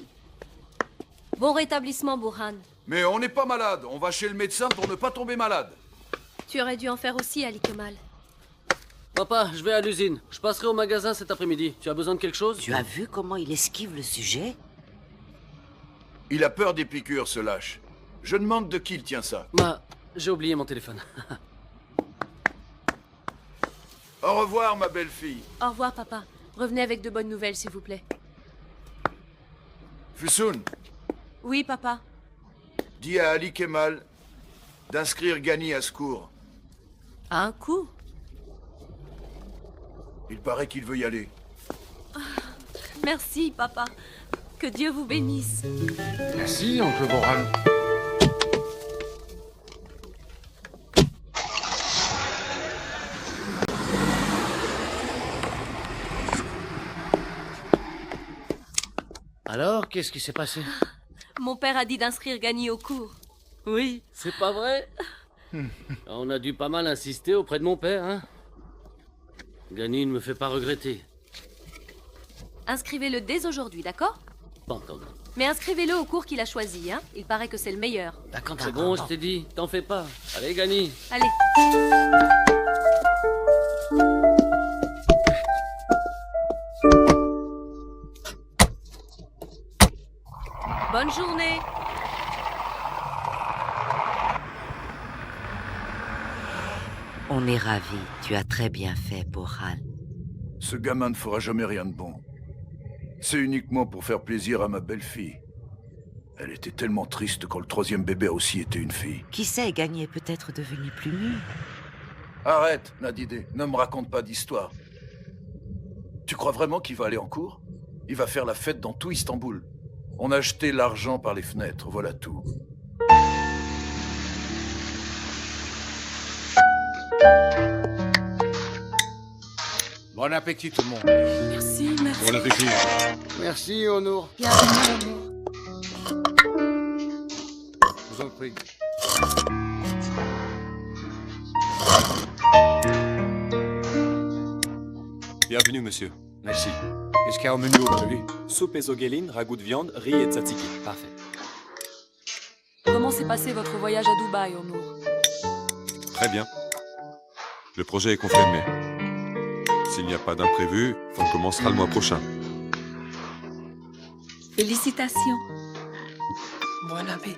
Bon rétablissement, Burhan. Mais on n'est pas malade. On va chez le médecin pour ne pas tomber malade. Tu aurais dû en faire aussi, Ali Kemal. Papa, je vais à l'usine. Je passerai au magasin cet après-midi. Tu as besoin de quelque chose? Tu as vu comment il esquive le sujet? Il a peur des piqûres, ce lâche. Je demande de qui il tient ça. J'ai oublié mon téléphone. Au revoir, ma belle-fille. Au revoir, papa. Revenez avec de bonnes nouvelles, s'il vous plaît. Fusoun, Oui, papa. dis à Ali Kemal d'inscrire Ghani à ce cours. À un coup? Il paraît qu'il veut y aller. Merci, papa. Que Dieu vous bénisse. Merci, oncle Boran. Alors, qu'est-ce qui s'est passé? Mon père a dit d'inscrire Ghani au cours. Oui, c'est pas vrai? On a dû pas mal insister auprès de mon père, hein? Ghani ne me fait pas regretter. Inscrivez-le dès aujourd'hui, d'accord? Pas entendu. Mais inscrivez-le au cours qu'il a choisi, hein? Il paraît que c'est le meilleur. D'accord, c'est bon, je t'ai dit. T'en fais pas. Allez, Ghani. Allez. Bonne journée. On est ravis. Tu as très bien fait, Burhan. Ce gamin ne fera jamais rien de bon. C'est uniquement pour faire plaisir à ma belle-fille. Elle était tellement triste quand le troisième bébé a aussi été une fille. Qui sait, Ghani est peut-être devenu plus mûr. Arrête, Nadide, ne me raconte pas d'histoire. Tu crois vraiment qu'il va aller en cours? Il va faire la fête dans tout Istanbul. On a jeté l'argent par les fenêtres, voilà tout. Bon appétit tout le monde. Merci, merci. Bon appétit. Merci, Honour. Bienvenue, Honour. Je vous en prie. Bienvenue, monsieur. Merci. Qu'est-ce qu'il y a au menu aujourd'hui? Soupe ezogeline, ragoût de viande, riz et tzatziki. Parfait. Comment s'est passé votre voyage à Dubaï, Honour? Très bien. Le projet est confirmé. S'il n'y a pas d'imprévu, on commencera le mois prochain. Félicitations. Bon appétit.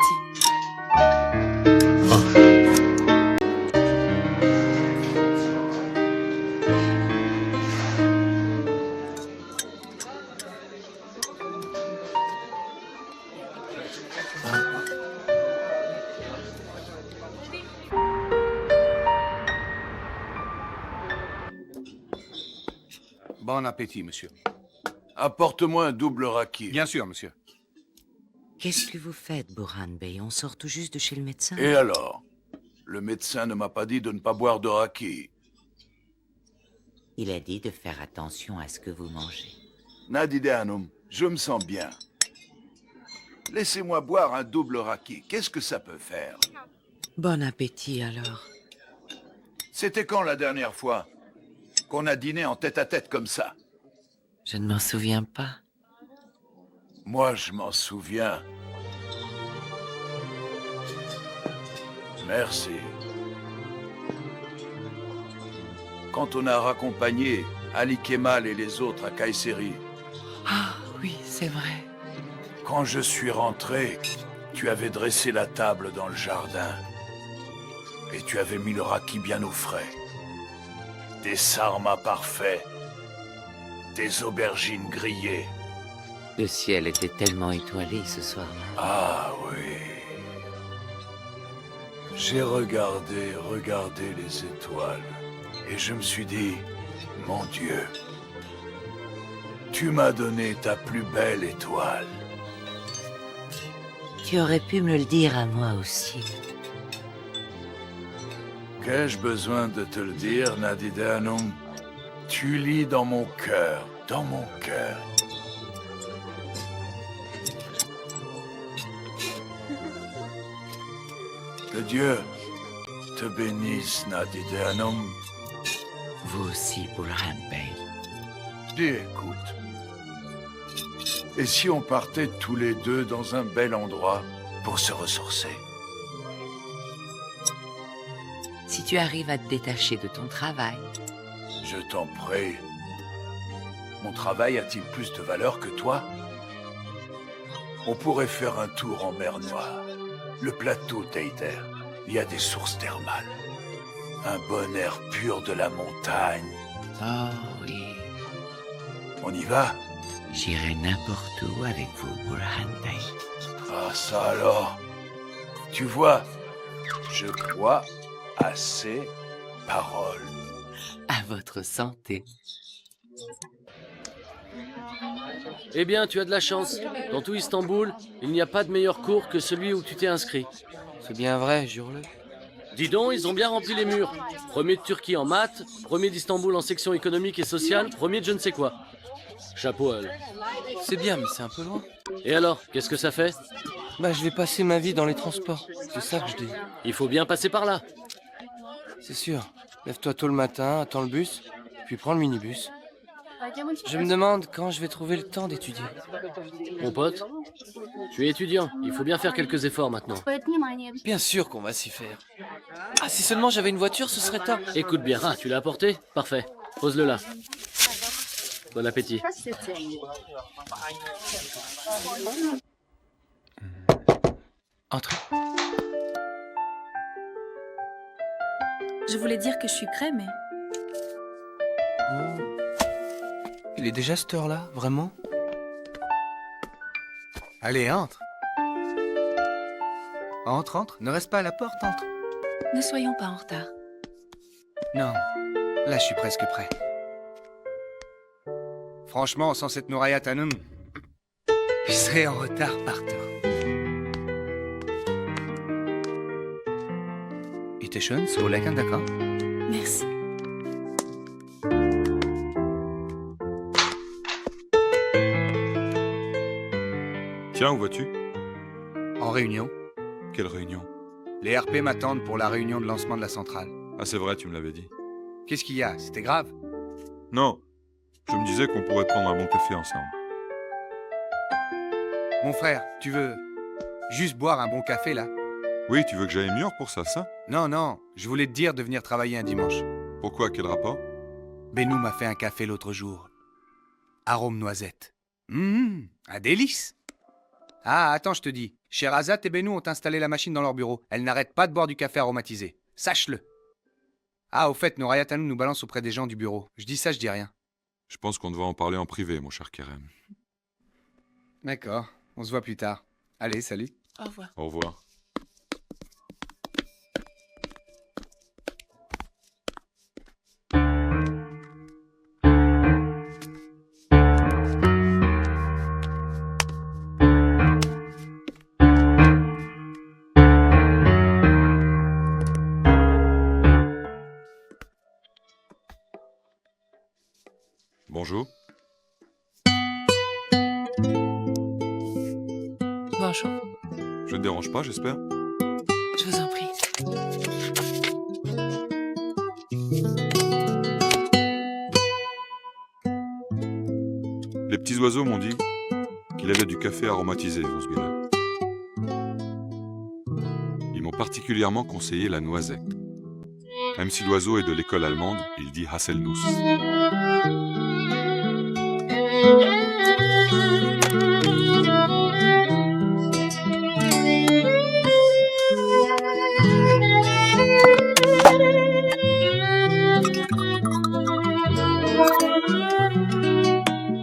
Bon appétit, monsieur. Apporte-moi un double raki. Bien sûr, monsieur. Qu'est-ce que vous faites, Burhan Bey? On sort tout juste de chez le médecin. Et alors? Le médecin ne m'a pas dit de ne pas boire de raki. Il a dit de faire attention à ce que vous mangez. Nadide Hanum, je me sens bien. Laissez-moi boire un double raki. Qu'est-ce que ça peut faire? Bon appétit, alors. C'était quand la dernière fois qu'on a dîné en tête-à-tête comme ça? Je ne m'en souviens pas. Moi, je m'en souviens. Merci. Quand on a raccompagné Ali Kemal et les autres à Kayseri. Ah, oui, c'est vrai. Quand je suis rentré, tu avais dressé la table dans le jardin. Et tu avais mis le raki bien au frais. Des sarmas parfaits. Des aubergines grillées. Le ciel était tellement étoilé ce soir-là. Ah oui. J'ai regardé les étoiles. Et je me suis dit, mon Dieu, tu m'as donné ta plus belle étoile. Tu aurais pu me le dire à moi aussi. Qu'ai-je besoin de te le dire, Nadide Hanum? Tu lis dans mon cœur, dans mon cœur. Que Dieu te bénisse, Nadide Hanum. Vous aussi, Burhan Bey. Dis, écoute. Et si on partait tous les deux dans un bel endroit pour se ressourcer? Si tu arrives à te détacher de ton travail. Je t'en prie. Mon travail a-t-il plus de valeur que toi? On pourrait faire un tour en mer Noire. Le plateau Teider. Il y a des sources thermales. Un bon air pur de la montagne. Oh oui. On y va? J'irai n'importe où avec vous, Burhan Bey. Ah, ça alors. Tu vois, je crois à ces paroles. À votre santé. Eh bien, tu as de la chance. Dans tout Istanbul, il n'y a pas de meilleur cours que celui où tu t'es inscrit. C'est bien vrai, jure-le. Dis donc, ils ont bien rempli les murs. Premier de Turquie en maths, premier d'Istanbul en section économique et sociale, premier de je ne sais quoi. Chapeau à eux. C'est bien, mais c'est un peu loin. Et alors, qu'est-ce que ça fait? Bah, je vais passer ma vie dans les transports. C'est ça que je dis. Il faut bien passer par là. C'est sûr. Lève-toi tôt le matin, attends le bus, puis prends le minibus. Je me demande quand je vais trouver le temps d'étudier. Mon pote, tu es étudiant. Il faut bien faire quelques efforts maintenant. Bien sûr qu'on va s'y faire. Ah, si seulement j'avais une voiture, ce serait top. Écoute bien. Ah, tu l'as apporté? Parfait. Pose-le là. Bon appétit. Entrez. Je voulais dire que je suis prêt, mais... Oh. Il est déjà cette heure-là, vraiment? Allez, entre. Entre. Ne reste pas à la porte, entre. Ne soyons pas en retard. Non, là je suis presque prêt. Franchement, sans cette Nourayat Hanum, je serais en retard partout. Était schön, so lecker, d'accord? Merci. Tiens, où vas-tu? En réunion. Quelle réunion? Les RP m'attendent pour la réunion de lancement de la centrale. Ah, c'est vrai, tu me l'avais dit. Qu'est-ce qu'il y a? C'était grave? Non, je me disais qu'on pourrait prendre un bon café ensemble. Mon frère, tu veux juste boire un bon café, là? Oui, tu veux que j'aille à New York pour ça? Non, je voulais te dire de venir travailler un dimanche. Pourquoi? Quel rapport? Benou m'a fait un café l'autre jour. Arôme noisette. Un délice! Ah, attends, je te dis. Sherazat et Benou ont installé la machine dans leur bureau. Elles n'arrêtent pas de boire du café aromatisé. Sache-le. Ah, au fait, Nourayat Hanum nous balance auprès des gens du bureau. Je dis ça, je dis rien. Je pense qu'on devrait en parler en privé, mon cher Kerem. D'accord, on se voit plus tard. Allez, salut. Au revoir. Au revoir. Bonjour. Bonjour. Je ne dérange pas, j'espère? Je vous en prie. Les petits oiseaux m'ont dit qu'il avait du café aromatisé, Vosgueler. Ils m'ont particulièrement conseillé la noisette. Même si l'oiseau est de l'école allemande, il dit Hasselnuss.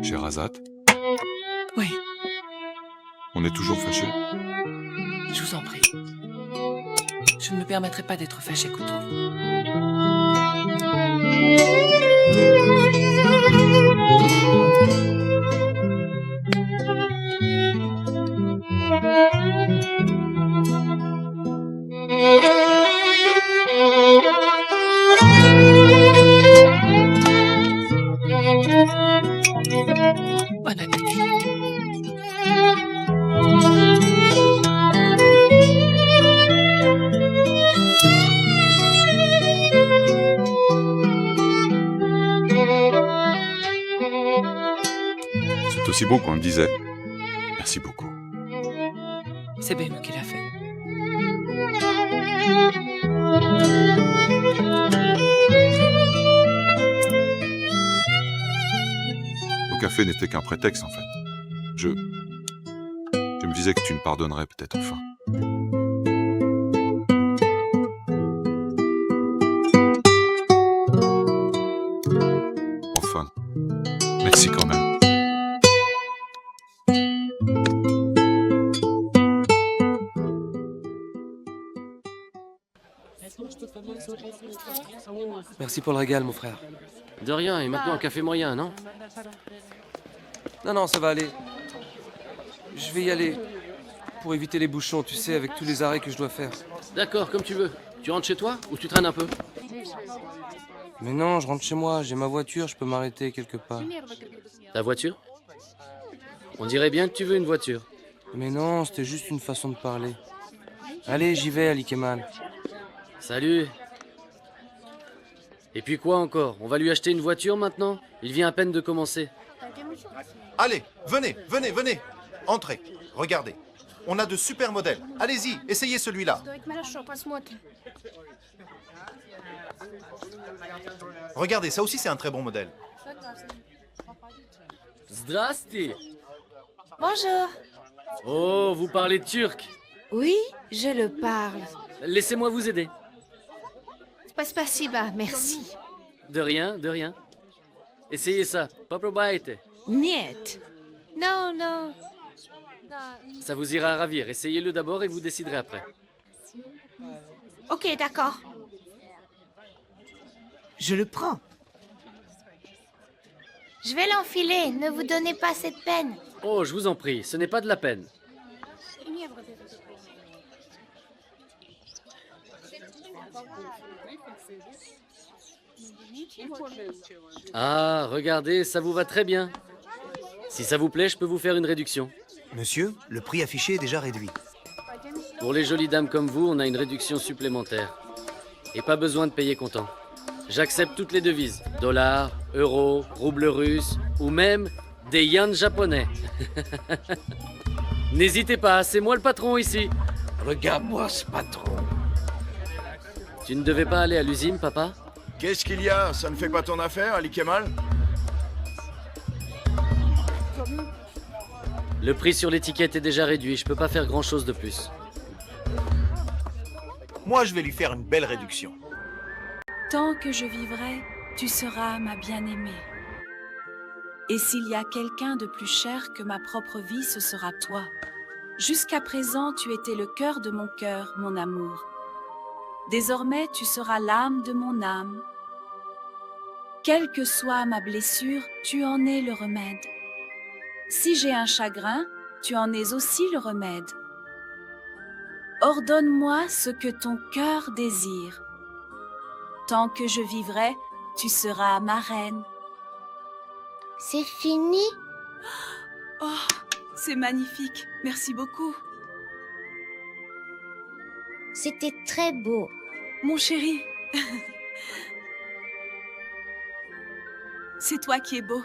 Scheherazade, Oui, on est toujours fâchés? je vous en prie. Je ne me permettrai pas d'être fâchée contre vous. Bon appétit. C'est aussi beau qu'on me disait. Merci beaucoup. C'est Benoît qui l'a fait. Au café n'était qu'un prétexte, en fait. Je me disais que tu me pardonnerais peut-être enfin. Enfin, merci quand même. Merci pour le régal, mon frère. De rien, et maintenant un café moyen, non? Non, ça va aller. Je vais y aller. Pour éviter les bouchons, tu sais, avec tous les arrêts que je dois faire. D'accord, comme tu veux. Tu rentres chez toi ou tu traînes un peu? Mais non, je rentre chez moi. J'ai ma voiture, je peux m'arrêter quelque part. Ta voiture? On dirait bien que tu veux une voiture. Mais non, c'était juste une façon de parler. Allez, j'y vais, Ali Kemal. Salut. Et puis quoi encore? On va lui acheter une voiture maintenant? Il vient à peine de commencer. Allez, venez. Entrez, regardez. On a de super modèles. Allez-y, essayez celui-là. Regardez, ça aussi c'est un très bon modèle. Zdrasti. Bonjour. Oh, vous parlez turc? Oui, je le parle. Laissez-moi vous aider. Spasiba, merci. De rien, de rien. Essayez ça. Popробайте. Niet. Non. Ça vous ira à ravir. Essayez-le d'abord et vous déciderez après. Ok, d'accord. Je le prends. Je vais l'enfiler, ne vous donnez pas cette peine. Oh, je vous en prie, ce n'est pas de la peine. Ah, regardez, ça vous va très bien. Si ça vous plaît, je peux vous faire une réduction. Monsieur, le prix affiché est déjà réduit. Pour les jolies dames comme vous, on a une réduction supplémentaire. Et pas besoin de payer comptant. J'accepte toutes les devises. Dollars, euros, roubles russes, ou même des yens japonais. N'hésitez pas, c'est moi le patron ici. Regarde-moi ce patron. Tu ne devais pas aller à l'usine, papa? Qu'est-ce qu'il y a? Ça ne fait pas ton affaire, Ali Kemal? Le prix sur l'étiquette est déjà réduit, je peux pas faire grand-chose de plus. Moi, je vais lui faire une belle réduction. Tant que je vivrai, tu seras ma bien-aimée. Et s'il y a quelqu'un de plus cher que ma propre vie, ce sera toi. Jusqu'à présent, tu étais le cœur de mon cœur, mon amour. Désormais, tu seras l'âme de mon âme. Quelle que soit ma blessure, tu en es le remède. Si j'ai un chagrin, tu en es aussi le remède. Ordonne-moi ce que ton cœur désire. Tant que je vivrai, tu seras ma reine. C'est fini? Oh, c'est magnifique. Merci beaucoup. C'était très beau. Mon chéri. C'est toi qui es beau.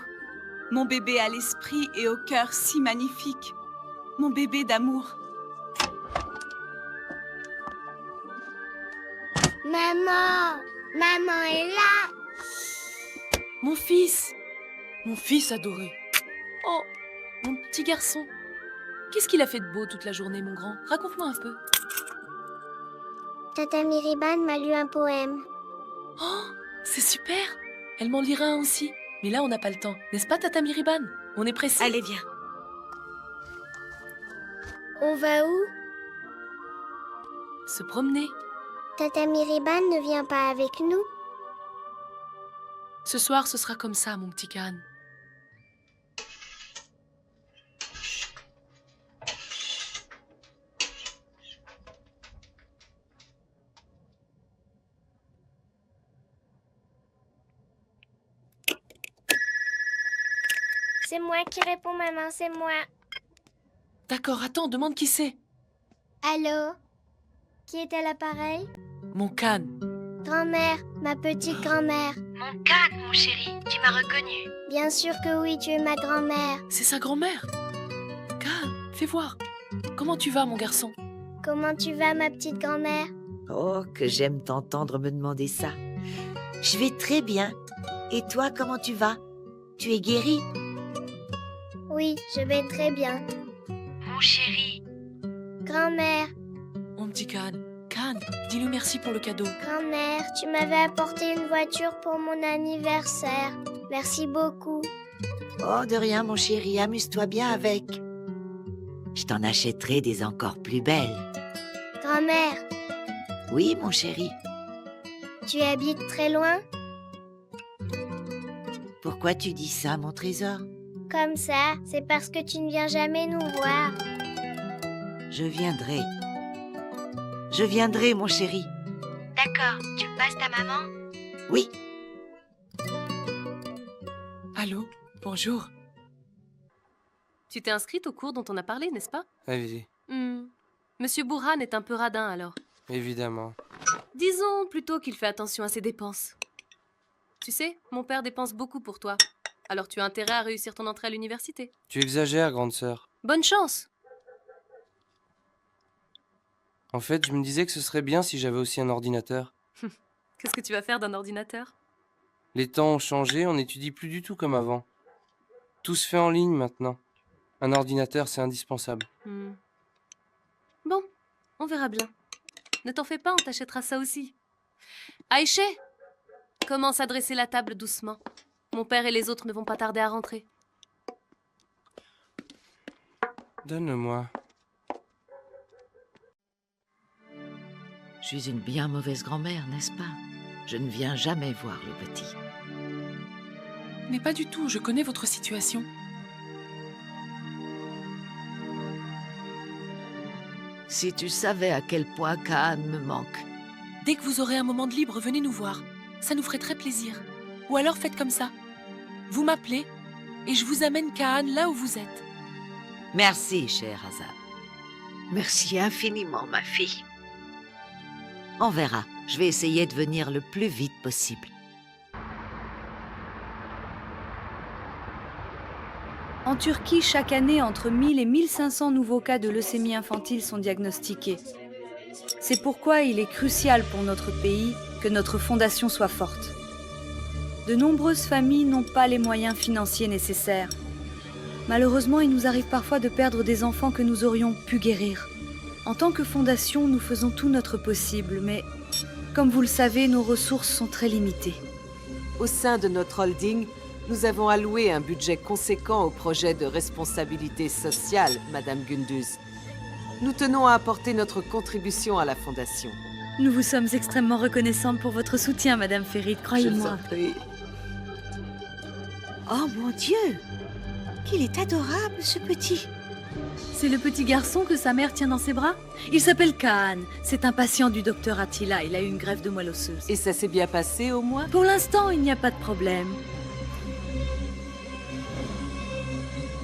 Mon bébé à l'esprit et au cœur si magnifique. Mon bébé d'amour. Maman! Maman est là! Mon fils adoré. Oh, mon petit garçon. Qu'est-ce qu'il a fait de beau toute la journée, mon grand? Raconte-moi un peu. Tata Miriban m'a lu un poème. Oh, c'est super. Elle m'en lira un aussi. Mais là, on n'a pas le temps. N'est-ce pas, Tata Miriban? On est pressé. Allez, viens. On va où? Se promener. Tata Miriban ne vient pas avec nous? Ce soir, ce sera comme ça, mon petit Khan. C'est moi qui réponds, maman, c'est moi. D'accord, attends, demande qui c'est. Allô? Qui est à l'appareil? Mon Khan. Grand-mère, ma petite grand-mère. Mon Khan, mon chéri, tu m'as reconnu. Bien sûr que oui, tu es ma grand-mère. C'est sa grand-mère. Khan, fais voir. Comment tu vas, mon garçon? Comment tu vas, ma petite grand-mère? Oh, que j'aime t'entendre me demander ça. Je vais très bien. Et toi, comment tu vas? Tu es guéri? Oui, je vais très bien. Mon chéri. Grand-mère. Mon petit Khan. Khan, dis-lui merci pour le cadeau. Grand-mère, tu m'avais apporté une voiture pour mon anniversaire. Merci beaucoup. Oh, de rien, mon chéri. Amuse-toi bien avec. Je t'en achèterai des encore plus belles. Grand-mère. Oui, mon chéri. Tu habites très loin? Pourquoi tu dis ça, mon trésor? Comme ça, c'est parce que tu ne viens jamais nous voir. Je viendrai. Je viendrai, mon chéri. D'accord, tu passes ta maman? Oui. Allô, bonjour. Tu t'es inscrite au cours dont on a parlé, n'est-ce pas? Allez-y. Monsieur Burhan est un peu radin, alors. Évidemment. Disons plutôt qu'il fait attention à ses dépenses. Tu sais, mon père dépense beaucoup pour toi. Alors tu as intérêt à réussir ton entrée à l'université. Tu exagères, grande sœur. Bonne chance! En fait, je me disais que ce serait bien si j'avais aussi un ordinateur. Qu'est-ce que tu vas faire d'un ordinateur? Les temps ont changé, on n'étudie plus du tout comme avant. Tout se fait en ligne maintenant. Un ordinateur, c'est indispensable. Bon, on verra bien. Ne t'en fais pas, on t'achètera ça aussi. Aïché, commence à dresser la table doucement. Mon père et les autres ne vont pas tarder à rentrer. Donne-le-moi. Je suis une bien mauvaise grand-mère, n'est-ce pas? Je ne viens jamais voir le petit. Mais pas du tout, je connais votre situation. Si tu savais à quel point Khan me manque. Dès que vous aurez un moment de libre, venez nous voir. Ça nous ferait très plaisir. Ou alors faites comme ça. Vous m'appelez et je vous amène Khan là où vous êtes. Merci, Scheherazade. Merci infiniment, ma fille. On verra. Je vais essayer de venir le plus vite possible. En Turquie, chaque année, entre 1000 et 1500 nouveaux cas de leucémie infantile sont diagnostiqués. C'est pourquoi il est crucial pour notre pays que notre fondation soit forte. De nombreuses familles n'ont pas les moyens financiers nécessaires. Malheureusement, il nous arrive parfois de perdre des enfants que nous aurions pu guérir. En tant que fondation, nous faisons tout notre possible, mais comme vous le savez, nos ressources sont très limitées. Au sein de notre holding, nous avons alloué un budget conséquent au projet de responsabilité sociale, Madame Gunduz. Nous tenons à apporter notre contribution à la fondation. Nous vous sommes extrêmement reconnaissantes pour votre soutien, Madame Ferit, croyez-moi. Je vous en prie. Oh mon Dieu! Qu'il est adorable, ce petit! C'est le petit garçon que sa mère tient dans ses bras? Il s'appelle Khan. C'est un patient du docteur Attila. Il a eu une greffe de moelle osseuse. Et ça s'est bien passé, au moins? Pour l'instant, il n'y a pas de problème.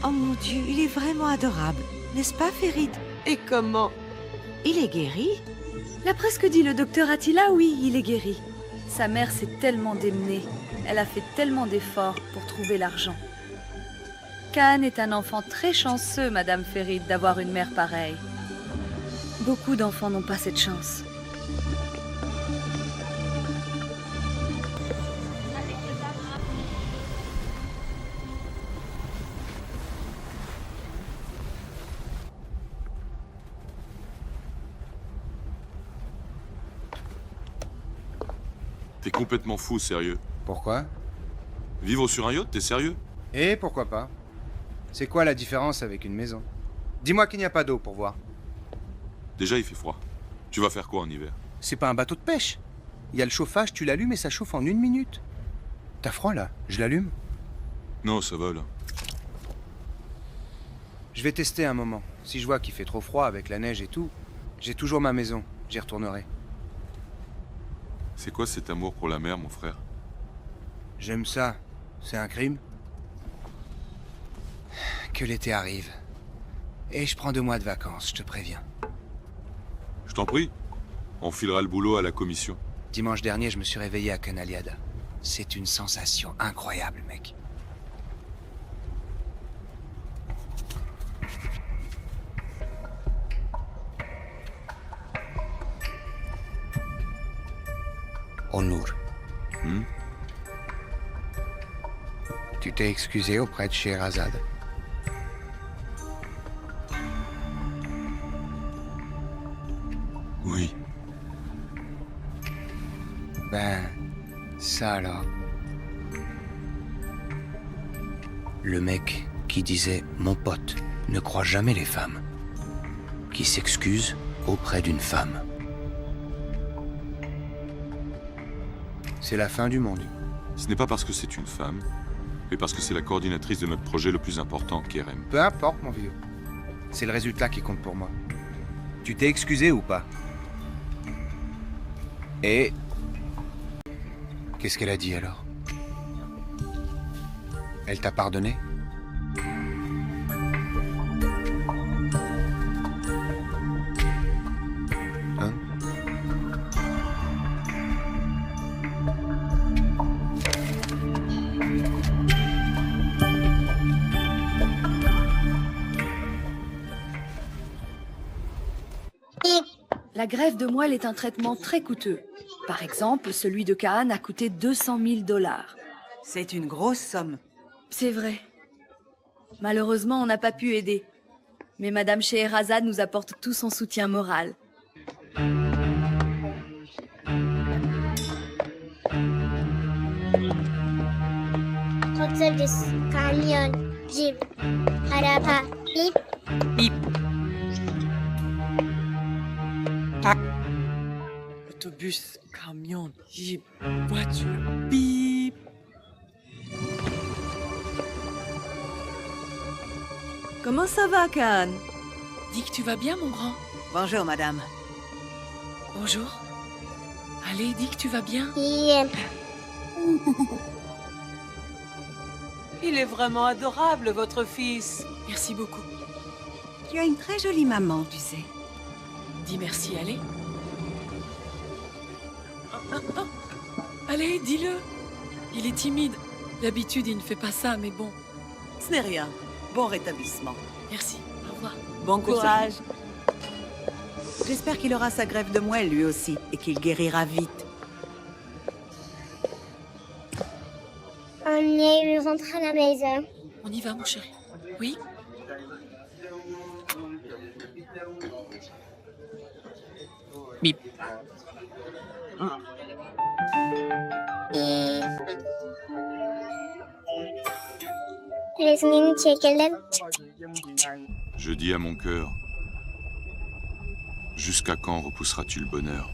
Oh mon Dieu, il est vraiment adorable. N'est-ce pas, Ferid? Et comment? Il est guéri? L'a presque dit le docteur Attila, oui, il est guéri. Sa mère s'est tellement démenée. Elle a fait tellement d'efforts pour trouver l'argent. Kaan est un enfant très chanceux, Madame Ferid, d'avoir une mère pareille. Beaucoup d'enfants n'ont pas cette chance. T'es complètement fou, sérieux. Pourquoi? Vivre sur un yacht, t'es sérieux? Et pourquoi pas? C'est quoi la différence avec une maison? Dis-moi qu'il n'y a pas d'eau pour voir. Déjà, il fait froid. Tu vas faire quoi en hiver? C'est pas un bateau de pêche. Il y a le chauffage, tu l'allumes et ça chauffe en 1 minute. T'as froid là? Je l'allume? Non, ça va là. Je vais tester un moment. Si je vois qu'il fait trop froid avec la neige et tout, j'ai toujours ma maison. J'y retournerai. C'est quoi cet amour pour la mer, mon frère? J'aime ça. C'est un crime? Que l'été arrive. Et je prends 2 mois de vacances, je te préviens. Je t'en prie. On filera le boulot à la commission. Dimanche dernier, je me suis réveillé à Canaliada. C'est une sensation incroyable, mec. Onur. Tu t'es excusé auprès de Scheherazade. Oui. Ben, ça alors. Le mec qui disait « Mon pote, ne crois jamais les femmes », qui s'excuse auprès d'une femme. C'est la fin du monde. Ce n'est pas parce que c'est une femme, mais parce que c'est la coordinatrice de notre projet le plus important, Kerem. Peu importe, mon vieux. C'est le résultat qui compte pour moi. Tu t'es excusé ou pas? Et... qu'est-ce qu'elle a dit alors? Elle t'a pardonné? Hein? La greffe de moelle est un traitement très coûteux. Par exemple, celui de Kaan a coûté 200 000 $. C'est une grosse somme. C'est vrai. Malheureusement, on n'a pas pu aider. Mais Madame Scheherazade nous apporte tout son soutien moral. Autobus, camion, jeep, araba, bip. Bip. Autobus, camion, jeep, voiture, bip. Comment ça va, Kaan? Dis que tu vas bien, mon grand. Bonjour, madame. Bonjour. Allez, dis que tu vas bien. Il est vraiment adorable, votre fils. Merci beaucoup. Tu as une très jolie maman, tu sais. Dis merci, allez. Allez, dis-le. Il est timide. D'habitude, il ne fait pas ça, mais bon. Ce n'est rien. Bon rétablissement. Merci. Au revoir. Bon courage. J'espère qu'il aura sa greffe de moelle lui aussi et qu'il guérira vite. On est rentré à la maison. On y va, mon chéri. Oui? Bip. Je dis à mon cœur, jusqu'à quand repousseras-tu le bonheur?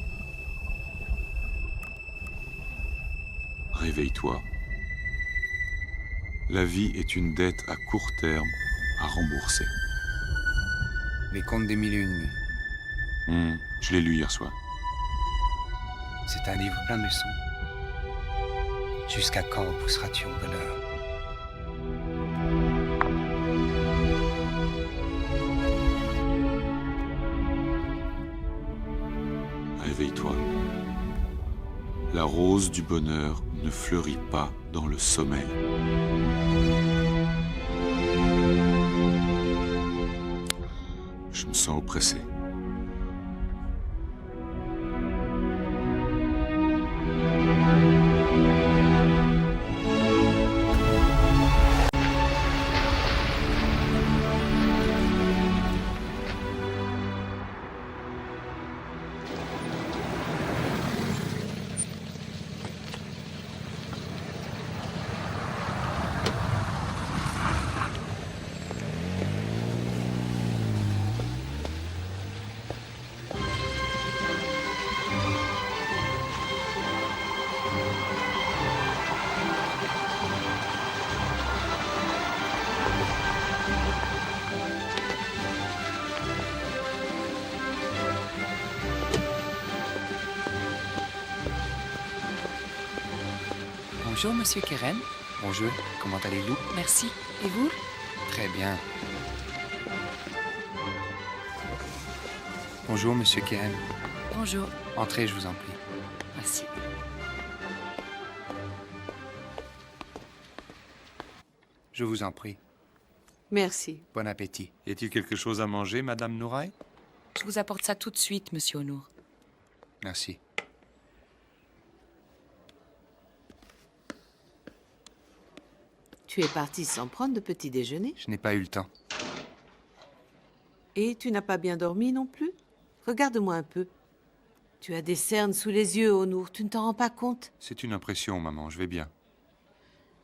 Réveille-toi. La vie est une dette à court terme à rembourser. Les contes des 1001 nuits. Je l'ai lu hier soir. C'est un livre plein de leçons. Jusqu'à quand repousseras-tu au bonheur? réveille-toi. La rose du bonheur ne fleurit pas dans le sommeil. Je me sens oppressé. Bonjour, monsieur Kerem. Bonjour, comment allez-vous? Merci. Et vous? Très bien. Bonjour, monsieur Kerem. Bonjour. Entrez, je vous en prie. Merci. Je vous en prie. Merci. Bon appétit. Y a-t-il quelque chose à manger, madame Nouraï? Je vous apporte ça tout de suite, monsieur Onour. Merci. Tu es parti sans prendre de petit déjeuner? Je n'ai pas eu le temps. Et tu n'as pas bien dormi non plus? Regarde-moi un peu. Tu as des cernes sous les yeux, Onour. Tu ne t'en rends pas compte? C'est une impression, maman, je vais bien.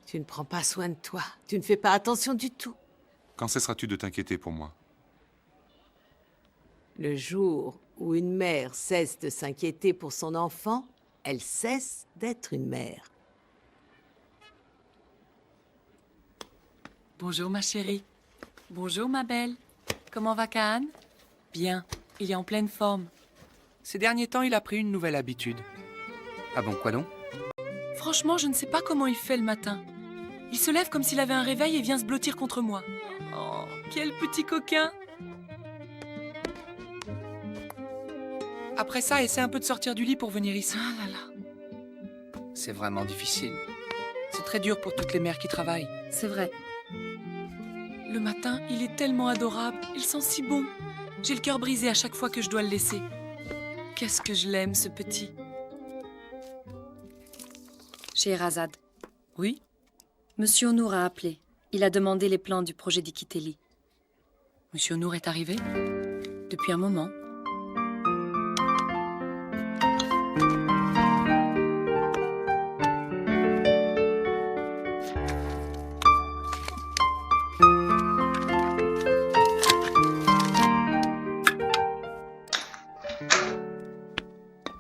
Tu ne prends pas soin de toi. Tu ne fais pas attention du tout. Quand cesseras-tu de t'inquiéter pour moi? Le jour où une mère cesse de s'inquiéter pour son enfant, elle cesse d'être une mère. Bonjour, ma chérie. Bonjour, ma belle. Comment va Kaan? Bien. Il est en pleine forme. Ces derniers temps, il a pris une nouvelle habitude. Ah bon, quoi donc? Franchement, je ne sais pas comment il fait le matin. Il se lève comme s'il avait un réveil et vient se blottir contre moi. Oh, quel petit coquin! Après ça, essaie un peu de sortir du lit pour venir ici. Ah là là. C'est vraiment difficile. C'est très dur pour toutes les mères qui travaillent. C'est vrai. Le matin, il est tellement adorable. Il sent si bon. J'ai le cœur brisé à chaque fois que je dois le laisser. Qu'est-ce que je l'aime, ce petit. Scheherazade. Oui? Monsieur Onour a appelé. Il a demandé les plans du projet d'Ikiteli. Monsieur Onour est arrivé? Depuis un moment.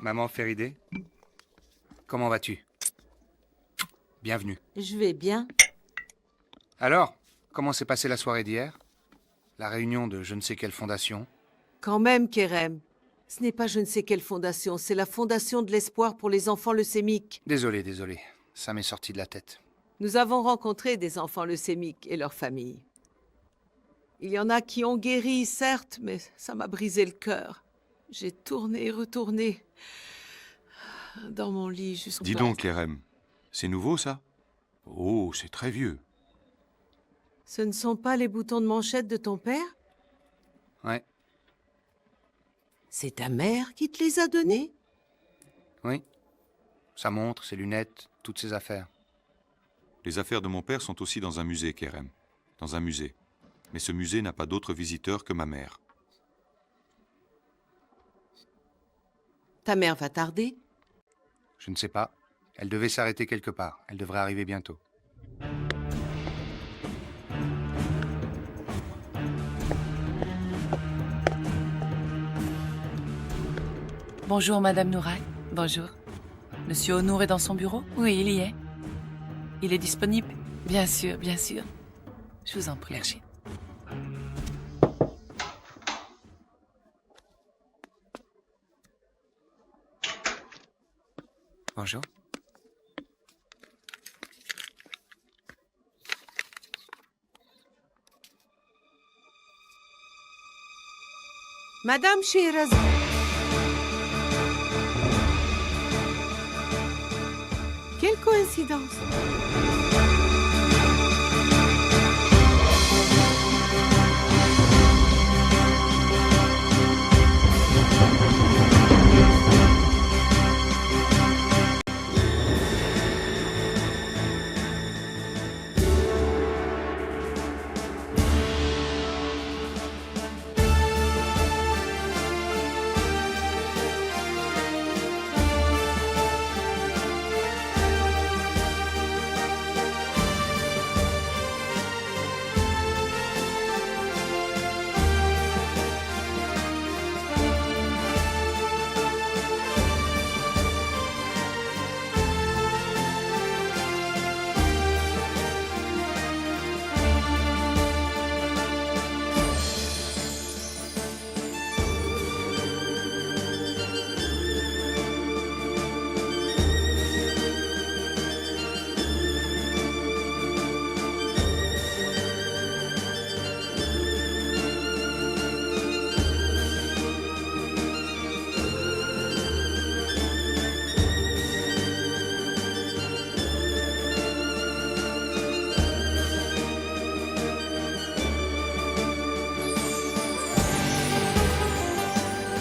Maman Féridé, comment vas-tu? Bienvenue. Je vais bien. Alors, comment s'est passée la soirée d'hier? La réunion de je ne sais quelle fondation? Quand même, Kerem. Ce n'est pas je ne sais quelle fondation, c'est la Fondation de l'espoir pour les enfants leucémiques. Désolé. Ça m'est sorti de la tête. Nous avons rencontré des enfants leucémiques et leurs familles. Il y en a qui ont guéri, certes, mais ça m'a brisé le cœur. J'ai tourné et retourné dans mon lit jusqu'au... Dis donc, Kerem, c'est nouveau, ça? Oh, c'est très vieux. Ce ne sont pas les boutons de manchette de ton père? Ouais. C'est ta mère qui te les a donnés? Oui. Sa montre, ses lunettes, toutes ses affaires. Les affaires de mon père sont aussi dans un musée, Kerem. Dans un musée. Mais ce musée n'a pas d'autres visiteurs que ma mère. Ta mère va tarder? Je ne sais pas. Elle devait s'arrêter quelque part. Elle devrait arriver bientôt. Bonjour, Madame Nouraï. Bonjour. Monsieur Onour est dans son bureau? Oui, il y est. Il est disponible? Bien sûr, bien sûr. Je vous en prie. Merci. Bonjour. Madame Scheherazade. coïncidence.